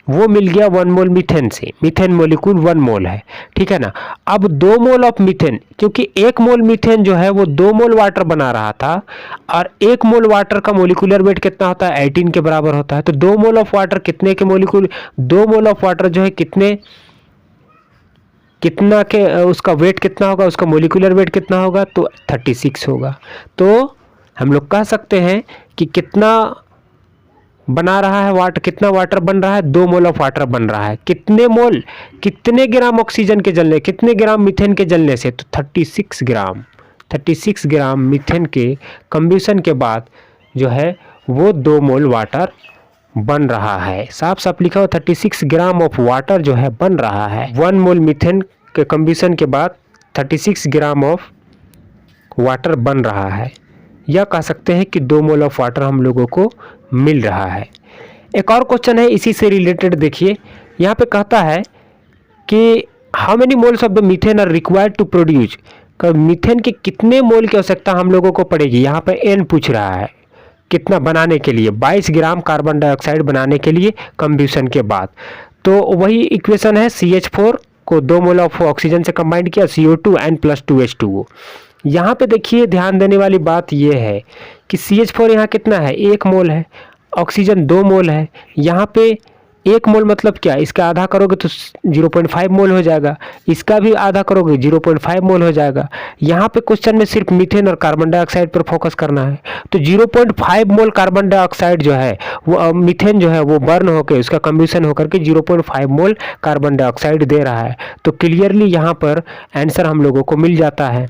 वो मिल गया 1 मोल मीथेन से, मीथेन मोलिक्यूल 1 मोल है, ठीक है ना। अब 2 मोल ऑफ मीथेन, क्योंकि 1 मोल मीथेन जो है वो 2 मोल वाटर बना रहा था, और 1 मोल वाटर का मोलिकुलर वेट कितना होता है, 18 के बराबर होता है। तो 2 मोल ऑफ वाटर कितने के मोलिक्यूल, 2 मोल ऑफ वाटर जो है कितना के उसका वेट कितना होगा, उसका मोलिकुलर वेट कितना होगा, तो 36 होगा। तो हम लोग कह सकते हैं कि कितना बना रहा है वाटर, कितना वाटर बन रहा है, 2 मोल ऑफ वाटर बन रहा है। कितने मोल, कितने ग्राम ऑक्सीजन के जलने, कितने ग्राम मीथेन के जलने से, तो 36 ग्राम मीथेन के कंबशन के बाद जो है वो 2 मोल वाटर बन रहा है। साफ साफ लिखा हो 36 ग्राम ऑफ वाटर जो है बन रहा है। 1 मोल मीथेन के कंबशन के बाद 36 ग्राम ऑफ वाटर बन रहा है, या कह सकते हैं कि 2 मोल ऑफ वाटर हम लोगों को मिल रहा है। एक और क्वेश्चन है इसी से रिलेटेड, देखिए यहाँ पे कहता है कि how many moles of the methane are required to produce, methane के कितने मोल की आवश्यकता हम लोगों को पड़ेगी। यहाँ पे N पूछ रहा है कितना बनाने के लिए, 22 ग्राम कार्बन डाइऑक्साइड बनाने के लिए कंबशन के बाद। तो वही इक्वेशन है, CH4 को 2 मोल ऑफ ऑक्सीजन से कंबाइंड किया, CO2 N+2 H2O। यहाँ पे देखिए ध्यान देने वाली बात यह है कि CH4 यहाँ कितना है, 1 मोल है, ऑक्सीजन 2 मोल है। यहाँ पे 1 मोल मतलब क्या, इसका आधा करोगे तो 0.5 मोल हो जाएगा, इसका भी आधा करोगे 0.5 मोल हो जाएगा। यहाँ पे क्वेश्चन में सिर्फ मीथेन और कार्बन डाइऑक्साइड पर फोकस करना है, तो 0.5 मोल कार्बन डाइऑक्साइड जो है वो मीथेन जो है वो बर्न होकर उसका कंबशन होकर के 0.5 मोल कार्बन डाइऑक्साइड दे रहा है। तो क्लियरली यहाँ पर आंसर हम लोगों को मिल जाता है।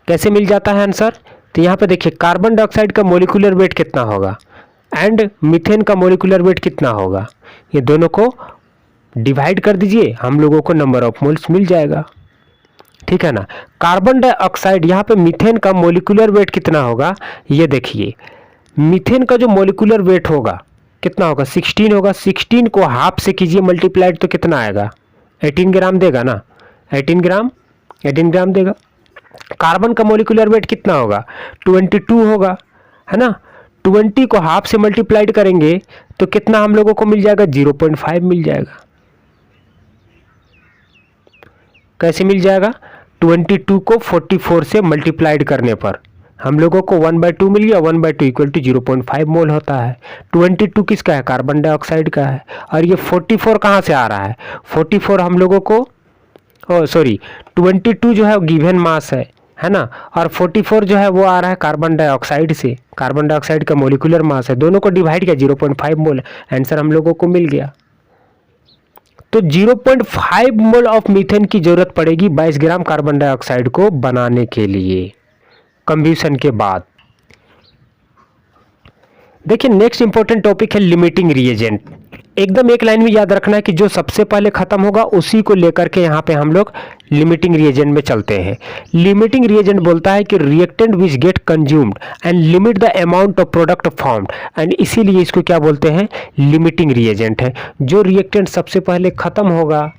कैसे मिल जाता है आंसर, तो यहाँ पे देखिए कार्बन डाइऑक्साइड का मोलिकुलर वेट कितना होगा एंड मीथेन का मोलिकुलर वेट कितना होगा, ये दोनों को डिवाइड कर दीजिए, हम लोगों को नंबर ऑफ मोल्स मिल जाएगा, ठीक है ना। कार्बन डाइऑक्साइड यहाँ पे मीथेन का मोलिकुलर वेट कितना होगा, ये देखिए मीथेन का जो मोलिकुलर वेट होगा कितना होगा, 16 होगा। 16 को हाफ से कीजिए मल्टीप्लाइड तो कितना आएगा, 18 ग्राम देगा ना, 18 ग्राम देगा। कार्बन का मोलिकुलर वेट कितना होगा, 22 होगा, है ना। 20 को हाफ से मल्टीप्लाइड करेंगे तो कितना हम लोगों को मिल जाएगा, 0.5 मिल जाएगा। कैसे मिल जाएगा, 22 को 44 से मल्टीप्लाइड करने पर हम लोगों को 1/2 मिल गया, 1/2 इक्वल टू 0.5 मोल होता है। 22 किसका है, कार्बन डाइऑक्साइड का है, और ये 44 कहाँ से आ रहा है, 44 हम लोगों को 22 जो है गिवन मास है ना, और 44 जो है वो आ रहा है कार्बन डाइऑक्साइड से, कार्बन डाइऑक्साइड का मोलिकुलर मास है, दोनों को डिवाइड किया 0.5 मोल, आंसर हम लोगों को मिल गया। तो 0.5 मोल ऑफ मीथेन की जरूरत पड़ेगी 22 ग्राम कार्बन डाइऑक्साइड को बनाने के लिए कंबशन के बाद। देखिए नेक्स्ट इंपॉर्टेंट टॉपिक है लिमिटिंग रिएजेंट। एकदम एक लाइन में याद रखना है कि जो सबसे पहले खत्म होगा उसी को लेकर के यहाँ पे हम लोग लिमिटिंग रिएजेंट में चलते हैं। लिमिटिंग रिएजेंट बोलता है कि reactant which get consumed and limit the amount of product formed, and इसीलिए इसको क्या बोलते हैं, लिमिटिंग रिएजेंट है। जो रिएक्टेंट सबसे पहले खत्म होगा,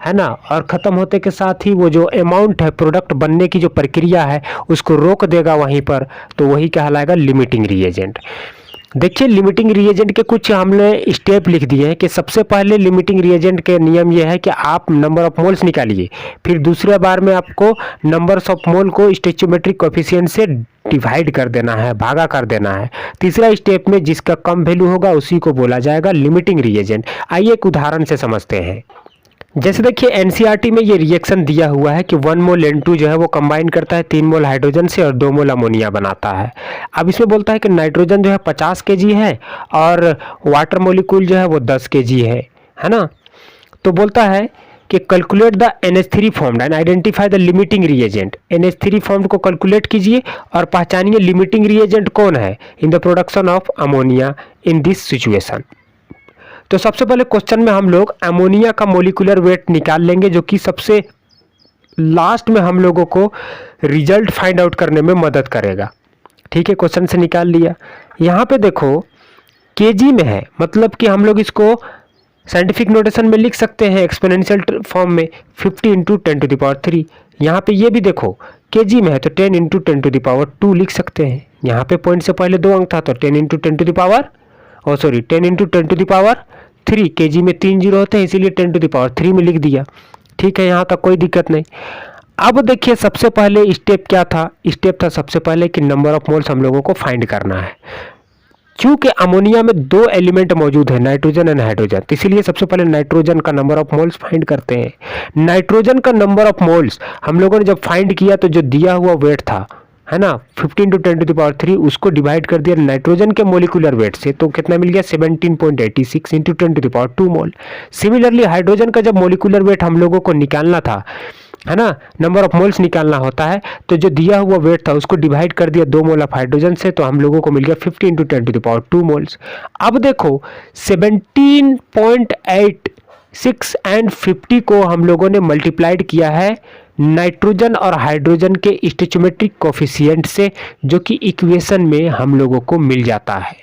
है ना, और ख़त्म होते के साथ ही वो जो अमाउंट है प्रोडक्ट बनने की जो प्रक्रिया है उसको रोक देगा वहीं पर, तो वही कहलाएगा लिमिटिंग रिएजेंट। देखिए लिमिटिंग रिएजेंट के कुछ हमने स्टेप लिख दिए हैं कि सबसे पहले लिमिटिंग रिएजेंट के नियम यह है कि आप नंबर ऑफ मोल्स निकालिए, फिर दूसरे बार में आपको नंबर्स ऑफ मोल को स्टोइचियोमेट्रिक कोएफिशिएंट से डिवाइड कर देना है, भागा कर देना है। तीसरा स्टेप में जिसका कम वैल्यू होगा उसी को बोला जाएगा लिमिटिंग रिएजेंट। आइए एक उदाहरण से समझते हैं। जैसे देखिए एनसीईआरटी में ये रिएक्शन दिया हुआ है कि 1 मोल N2 जो है वो कंबाइन करता है 3 मोल हाइड्रोजन से और 2 मोल अमोनिया बनाता है। अब इसमें बोलता है कि नाइट्रोजन जो है 50 kg है और वाटर मोलिक्यूल जो है वो 10 kg है ना। तो बोलता है कि calculate the NH3 formed and identify the limiting reagent. NH3 formed को कैलकुलेट कीजिए और पहचानिए लिमिटिंग रिएजेंट कौन है in the production of ammonia in this situation. तो सबसे पहले क्वेश्चन में हम लोग अमोनिया का मोलिकुलर वेट निकाल लेंगे, जो कि सबसे लास्ट में हम लोगों को रिजल्ट फाइंड आउट करने में मदद करेगा। ठीक है, क्वेश्चन से निकाल लिया। यहाँ पे देखो केजी में है, मतलब कि हम लोग इसको साइंटिफिक नोटेशन में लिख सकते हैं एक्सपोनेंशियल फॉर्म में 50 × 10⁻3। यहाँ पे ये भी देखो केजी में है तो 10 × 10⁻2 लिख सकते हैं। यहाँ पे पॉइंट से पहले 2 अंक था तो 10 × 10⁻3। केजी में 3 जीरो होते हैं इसीलिए 10⁻3 में लिख दिया। ठीक है, यहाँ तक कोई दिक्कत नहीं। अब देखिए सबसे पहले स्टेप क्या था, स्टेप था सबसे पहले कि नंबर ऑफ मोल्स हम लोगों को फाइंड करना है। चूंकि अमोनिया में 2 एलिमेंट मौजूद है, नाइट्रोजन एंड हाइड्रोजन, तो इसीलिए सबसे पहले नाइट्रोजन का नंबर ऑफ मोल्स फाइंड करते हैं। नाइट्रोजन का नंबर ऑफ मोल्स हम लोगों ने जब फाइंड किया तो जो दिया हुआ वेट था, है ना, 15 × 10⁻3, उसको डिवाइड कर दिया नाइट्रोजन के मोलिकुलर वेट से, तो कितना मिल गया 17.86 × 10⁻2 मोल। सिमिलरली हाइड्रोजन का जब मोलिकुलर वेट हम लोगों को निकालना था, है ना, नंबर ऑफ मोल्स निकालना होता है, तो जो दिया हुआ वेट था उसको डिवाइड कर दिया 2 मोल ऑफ हाइड्रोजन से, तो हम लोगों को मिल गया 50 × 10⁻2 मोल्स। अब देखो 17.86 एंड 50 को हम लोगों ने मल्टीप्लाइड किया है नाइट्रोजन और हाइड्रोजन के स्टोइचियोमेट्रिक कोफिशिएंट से, जो कि इक्वेशन में हम लोगों को मिल जाता है।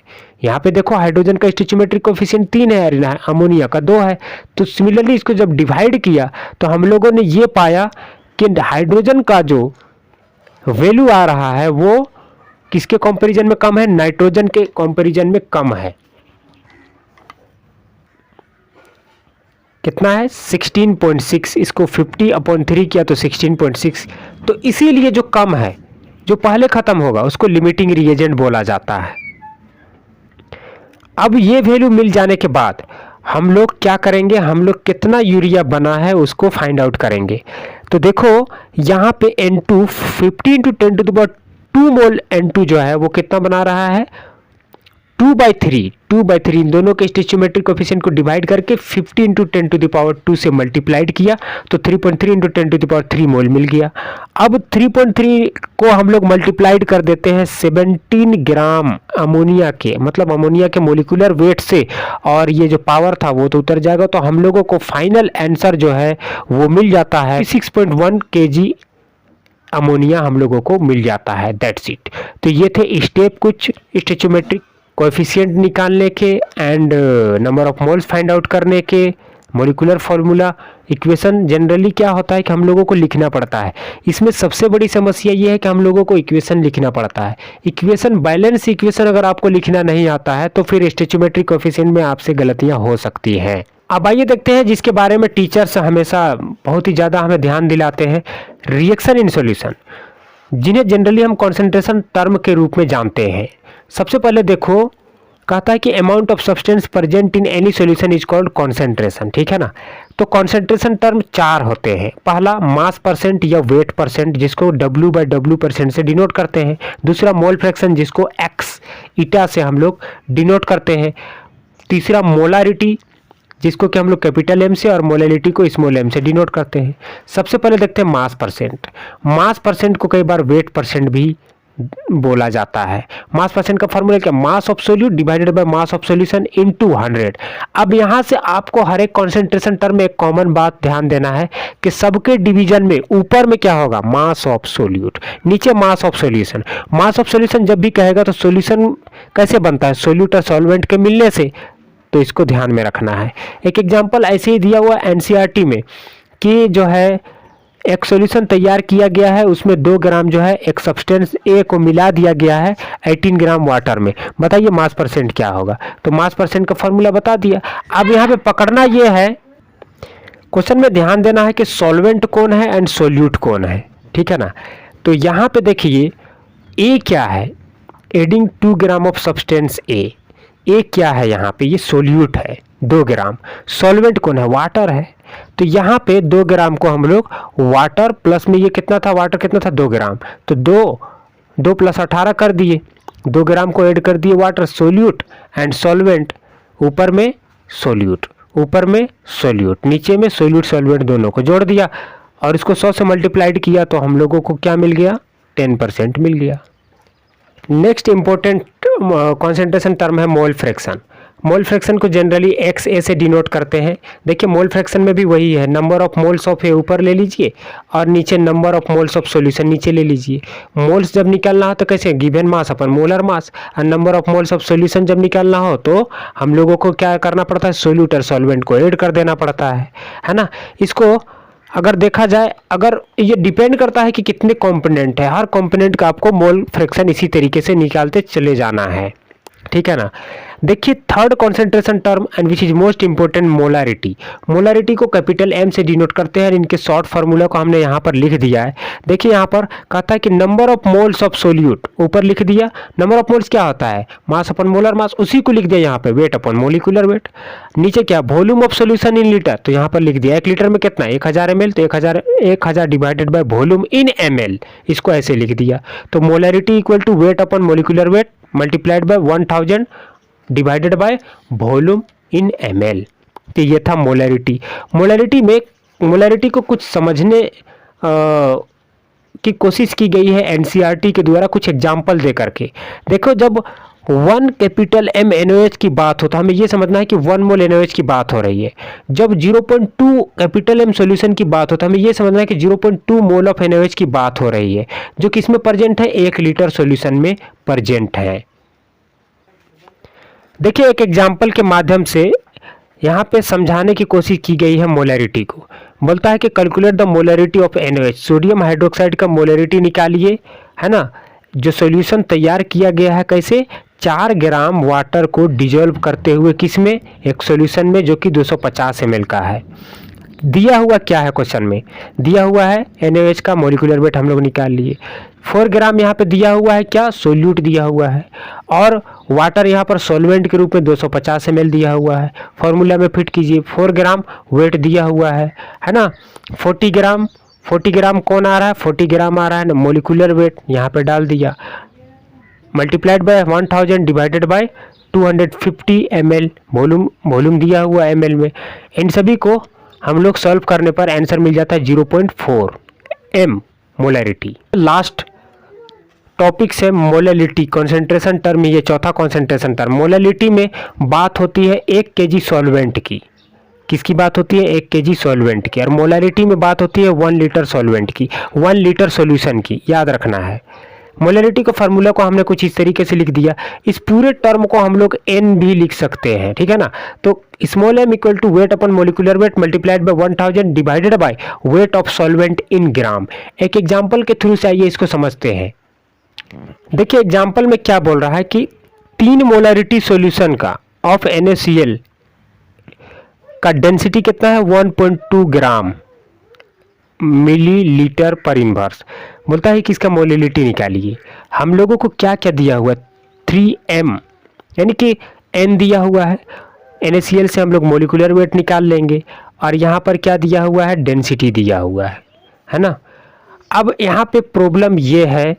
यहाँ पे देखो हाइड्रोजन का स्टोइचियोमेट्रिक कोफिशिएंट 3 है, अमोनिया का 2 है। तो सिमिलरली इसको जब डिवाइड किया तो हम लोगों ने ये पाया कि हाइड्रोजन का जो वैल्यू आ रहा है वो किसके कंपैरिजन में कम है, नाइट्रोजन के कंपैरिजन में कम है। कितना है 16.6, इसको 50/3 किया तो 16.6। तो इसीलिए जो कम है, जो पहले खत्म होगा, उसको लिमिटिंग रिएजेंट बोला जाता है। अब ये वैल्यू मिल जाने के बाद हम लोग क्या करेंगे, हम लोग कितना यूरिया बना है उसको फाइंड आउट करेंगे। तो देखो यहाँ पे N2 50 × 10⁻2 मोल N2 जो है वो कितना बना रहा है 2/3 इन दोनों के स्टोइचियोमेट्रिक कोफिशिएंट को डिवाइड करके 50 × 10⁻2 से मल्टीप्लाइड किया तो 3.3 × 10⁻3 मोल मिल गया। अब 3.3 को हम लोग मल्टीप्लाइड कर देते हैं 17 ग्राम अमोनिया के, मतलब अमोनिया के मोलिकुलर वेट से, और ये जो पावर था वो तो उतर जाएगा, तो हम लोगों को फाइनल आंसर जो है वो मिल जाता है 6.1 kg अमोनिया हम लोगों को मिल जाता है। That's it. तो ये थे स्टेप कुछ स्टोइचियोमेट्रिक कोएफिशिएंट निकालने के and number of moles find out करने के। मोलिकुलर फॉर्मूला इक्वेशन जनरली क्या होता है कि हम लोगों को लिखना पड़ता है। इसमें सबसे बड़ी समस्या ये है कि हम लोगों को इक्वेशन लिखना पड़ता है। इक्वेशन, बैलेंस इक्वेशन अगर आपको लिखना नहीं आता है तो फिर स्टोइचियोमेट्रिक कोएफिशिएंट में आपसे गलतियां हो सकती हैं। अब आइए देखते हैं जिसके बारे में टीचर्स हमेशा बहुत ही ज़्यादा हमें ध्यान दिलाते हैं, रिएक्शन इन सॉल्यूशन, जिन्हें जनरली हम कॉन्सेंट्रेशन टर्म के रूप में जानते हैं। सबसे पहले देखो कहता है कि amount of substance present in any solution is called concentration. ठीक है ना। तो कॉन्सेंट्रेशन टर्म 4 होते हैं। पहला मास परसेंट या वेट परसेंट, जिसको W/W% से डिनोट करते हैं। दूसरा मोल फ्रैक्शन, जिसको x ईटा से हम लोग डिनोट करते हैं। तीसरा मोलारिटी, जिसको कि हम लोग कैपिटल M से, और मोलैलिटी को स्मॉल m से डिनोट करते हैं। सबसे पहले देखते हैं मास परसेंट। मास परसेंट को कई बार वेट परसेंट भी बोला जाता है। मास परसेंट का फॉर्मूला क्या, mass of solute divided by mass of solution into 100। अब यहां से आपको हर एक कॉन्सेंट्रेशन टर्म में एक कॉमन बात ध्यान देना है कि सबके डिवीजन में ऊपर में क्या होगा, मास ऑफ सोल्यूट, नीचे mass of solution. Mass of solution जब भी कहेगा तो सॉल्यूशन कैसे बनता है, सोल्यूट और सॉल्वेंट के मिलने से, तो इसको ध्यान में रखना है। एक एग्जांपल ऐसे ही दिया हुआ एनसीईआरटी में कि जो है एक सॉल्यूशन तैयार किया गया है, उसमें 2 ग्राम जो है एक सब्सटेंस ए को मिला दिया गया है 18 ग्राम वाटर में। बताइए मास परसेंट क्या होगा। तो मास परसेंट का फॉर्मूला बता दिया। अब यहाँ पे पकड़ना ये है, क्वेश्चन में ध्यान देना है कि सॉल्वेंट कौन है एंड सोल्यूट कौन है। ठीक है ना। तो यहाँ पे देखिए ए क्या है, एडिंग 2 ग्राम ऑफ सब्सटेंस ए क्या है, यहाँ पे ये सोल्यूट है 2 ग्राम। सॉल्वेंट कौन है, वाटर है। तो यहाँ पे 2 ग्राम को हम लोग वाटर प्लस में, ये कितना था, वाटर कितना था 2 ग्राम, तो 2 + 18 कर दिए, 2 ग्राम को ऐड कर दिए वाटर, सोल्यूट एंड सॉल्वेंट ऊपर में सोल्यूट, ऊपर में सोल्यूट, नीचे में सोल्यूट सॉल्वेंट दोनों को जोड़ दिया और इसको 100 से मल्टीप्लाइड किया तो हम लोगों को क्या मिल गया, 10% मिल गया। नेक्स्ट इंपॉर्टेंट कॉन्सेंट्रेशन टर्म है मोल फ्रैक्शन। मोल फ्रैक्शन को जनरली XA से डिनोट करते हैं। देखिए मोल फ्रैक्शन में भी वही है, नंबर ऑफ मोल्स ऑफ ए ऊपर ले लीजिए और नीचे number of moles of solution नीचे ले लीजिए। मोल्स जब निकालना हो तो कैसे, गिवन मास अपन मोलर मास, और number of moles of solution जब निकालना हो तो हम लोगों को क्या करना पड़ता है, सोल्यूट और सॉल्वेंट को ऐड कर देना पड़ता है ना। इसको अगर देखा जाए, अगर ये डिपेंड करता है कि कितने कंपोनेंट है, हर कंपोनेंट का आपको मोल फ्रैक्शन इसी तरीके से निकालते चले जाना है, ठीक है ना। देखिए third concentration term and which is most important, molarity. Molarity को कैपिटल M से डिनोट करते हैं, इनके शॉर्ट फार्मूला को हमने यहाँ पर लिख दिया है। देखिए यहाँ पर कहता है कि number of moles of solute, ऊपर लिख दिया। नंबर ऑफ मोल्स क्या होता है, मास अपन मोलर मास, उसी को लिख दिया यहाँ पे, वेट अपन मोलिकुलर वेट। नीचे क्या, volume of solution in litre, तो यहाँ पर लिख दिया 1 लीटर में कितना, 1000 ml, तो 1000 divided by volume in ml, इसको ऐसे लिख दिया। तो molarity equal to weight upon molecular weight multiplied by 1000 divided by volume in ml। तो ये था मोलैरिटी। मोलैरिटी को कुछ समझने की कोशिश की गई है NCERT के द्वारा कुछ एग्जाम्पल दे करके। देखो जब 1 कैपिटल M NaOH की बात हो तो हमें ये समझना है कि 1 मोल NaOH की बात हो रही है। जब 0.2 कैपिटल M सॉल्यूशन की बात हो तो हमें ये समझना है कि 0.2 मोल ऑफ NaOH की बात हो रही है, जो किसमें प्रेजेंट है, 1 लीटर सॉल्यूशन में प्रेजेंट है। देखिए एक एग्जाम्पल के माध्यम से यहाँ पे समझाने की कोशिश की गई है मोलैरिटी को। बोलता है कि calculate the molarity of NaOH, sodium hydroxide का मोलैरिटी निकालिए, है ना। जो सॉल्यूशन तैयार किया गया है कैसे, 4 ग्राम वाटर को डिजोल्व करते हुए किसमें, एक सॉल्यूशन में जो कि 250 ml का है। दिया हुआ क्या है क्वेश्चन में, दिया हुआ है NaOH का मोलिकुलर वेट हम लोग निकाल लिए। 4 ग्राम यहाँ पे दिया हुआ है क्या, सोल्यूट दिया हुआ है, और वाटर यहाँ पर सॉल्वेंट के रूप में 250 ml दिया हुआ है। फॉर्मूला में फिट कीजिए, 4 ग्राम वेट दिया हुआ है ना। 40 ग्राम कौन आ रहा है, 40 ग्राम आ रहा है ना, मोलिकुलर वेट यहाँ पे डाल दिया, multiplied by 1000 divided bye 250 ml, volume दिया हुआ ml में। इन सभी को हम लोग सॉल्व करने पर आंसर मिल जाता है 0.4 m मोलैरिटी। लास्ट टॉपिक से मोलैलिटी, कॉन्सेंट्रेशन टर्म, ये चौथा कॉन्सेंट्रेशन टर्म। मोलैलिटी में बात होती है 1 kg सॉल्वेंट की, किसकी बात होती है, 1 kg सॉल्वेंट की, और मोलैरिटी में बात होती है 1 लीटर सॉल्वेंट की, 1 लीटर सॉल्यूशन की, याद रखना है। मोलैरिटी का फार्मूला को हमने कुछ इस तरीके से लिख दिया। इस पूरे टर्म को हम लोग N भी लिख सकते हैं, ठीक है ना। तो small m equal to weight upon molecular weight multiplied by 1000 divided by weight of solvent in gram. एक एग्जांपल के थ्रू से आइए इसको समझते हैं। देखिए एग्जांपल में क्या बोल रहा है कि 3 मोलैरिटी सॉल्यूशन का ऑफ NaCl का डेंसिटी कितना है, 1.2 ग्राम मिलीलीटर पर इनवर्स। बोलता है कि इसका मोलैलिटी निकालिए। हम लोगों को क्या क्या दिया हुआ है, 3m, यानी कि n दिया हुआ है। NaCl से हम लोग मोलिकुलर वेट निकाल लेंगे, और यहाँ पर क्या दिया हुआ है, डेंसिटी दिया हुआ है ना। अब यहाँ पे प्रॉब्लम ये है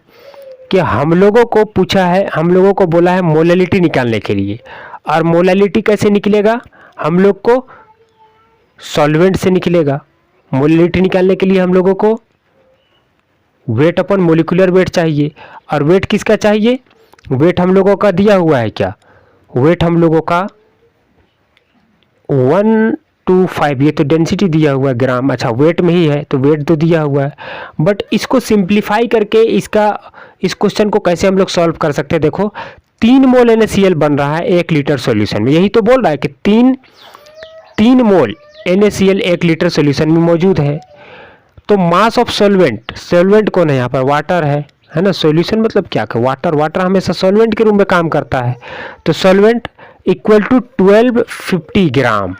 कि हम लोगों को पूछा है, हम लोगों को बोला है मोलैलिटी निकालने के लिए, और मोलैलिटी कैसे निकलेगा, हम लोग को सॉल्वेंट से निकलेगा। मोलैलिटी निकालने के लिए हम लोगों को वेट अपन मोलिकुलर वेट चाहिए, और वेट किसका चाहिए, वेट हम लोगों का दिया हुआ है क्या, वेट हम लोगों का 125, ये तो डेंसिटी दिया हुआ है ग्राम, अच्छा वेट में ही है तो वेट तो दिया हुआ है। बट इसको सिंप्लीफाई करके इस क्वेश्चन को कैसे हम लोग सॉल्व कर सकते हैं, देखो 3 मोल NaCl बन रहा है 1 लीटर सॉल्यूशन में, यही तो बोल रहा है कि 3 मोल NaCl 1 लीटर सॉल्यूशन में मौजूद है। तो मास ऑफ सॉल्वेंट कौन है यहाँ पर, वाटर है ना। सॉल्यूशन मतलब क्या, वाटर हमेशा सॉल्वेंट के रूप में काम करता है। तो सॉल्वेंट इक्वल टू 1250 ग्राम,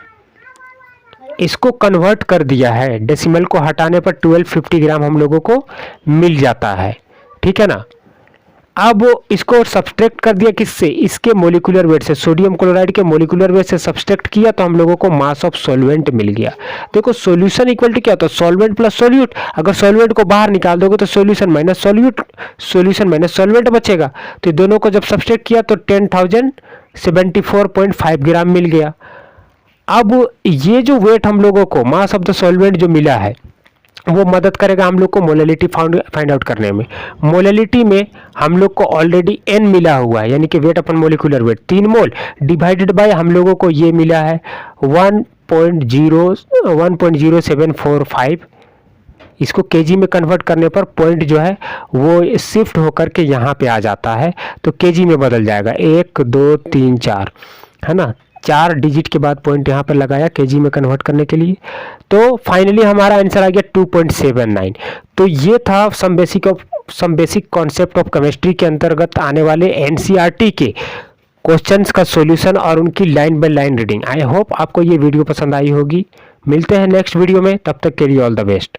इसको कन्वर्ट कर दिया है, डेसिमल को हटाने पर 1250 ग्राम हम लोगों को मिल जाता है, ठीक है ना। अब इसको सब्सट्रैक्ट कर दिया किससे, इसके मोलिकुलर वेट से, सोडियम क्लोराइड के मोलिकुलर वेट से सब्सट्रैक्ट किया तो हम लोगों को मास ऑफ सॉल्वेंट मिल गया। देखो सॉल्यूशन इक्वल टू क्या होता है, सॉल्वेंट प्लस सोल्यूट। अगर सॉल्वेंट को बाहर निकाल दोगे तो सॉल्यूशन माइनस सॉल्वेंट बचेगा। तो दोनों को जब सब्सट्रैक्ट किया तो 10,074.5 ग्राम मिल गया। अब ये जो वेट हम लोगों को मास ऑफ द सॉल्वेंट जो मिला है वो मदद करेगा हम लोग को मोलैलिटी फाइंड आउट करने में। मोलैलिटी में हम लोग को ऑलरेडी n मिला हुआ है, यानी कि weight upon molecular weight 3 mole divided by हम लोगों को ये मिला है 1.0745। इसको केजी में कन्वर्ट करने पर पॉइंट जो है वो शिफ्ट होकर के यहाँ पे आ जाता है, तो केजी में बदल जाएगा। 1 2 3 4 है ना, 4 डिजिट के बाद पॉइंट यहाँ पर लगाया केजी में कन्वर्ट करने के लिए, तो फाइनली हमारा आंसर आ गया 2.79। तो ये था some basic concept of chemistry के अंतर्गत आने वाले एनसीईआरटी के क्वेश्चंस का सॉल्यूशन और उनकी line by line reading. I hope आपको ये वीडियो पसंद आई होगी। मिलते हैं नेक्स्ट वीडियो में, तब तक के लिए ऑल द बेस्ट।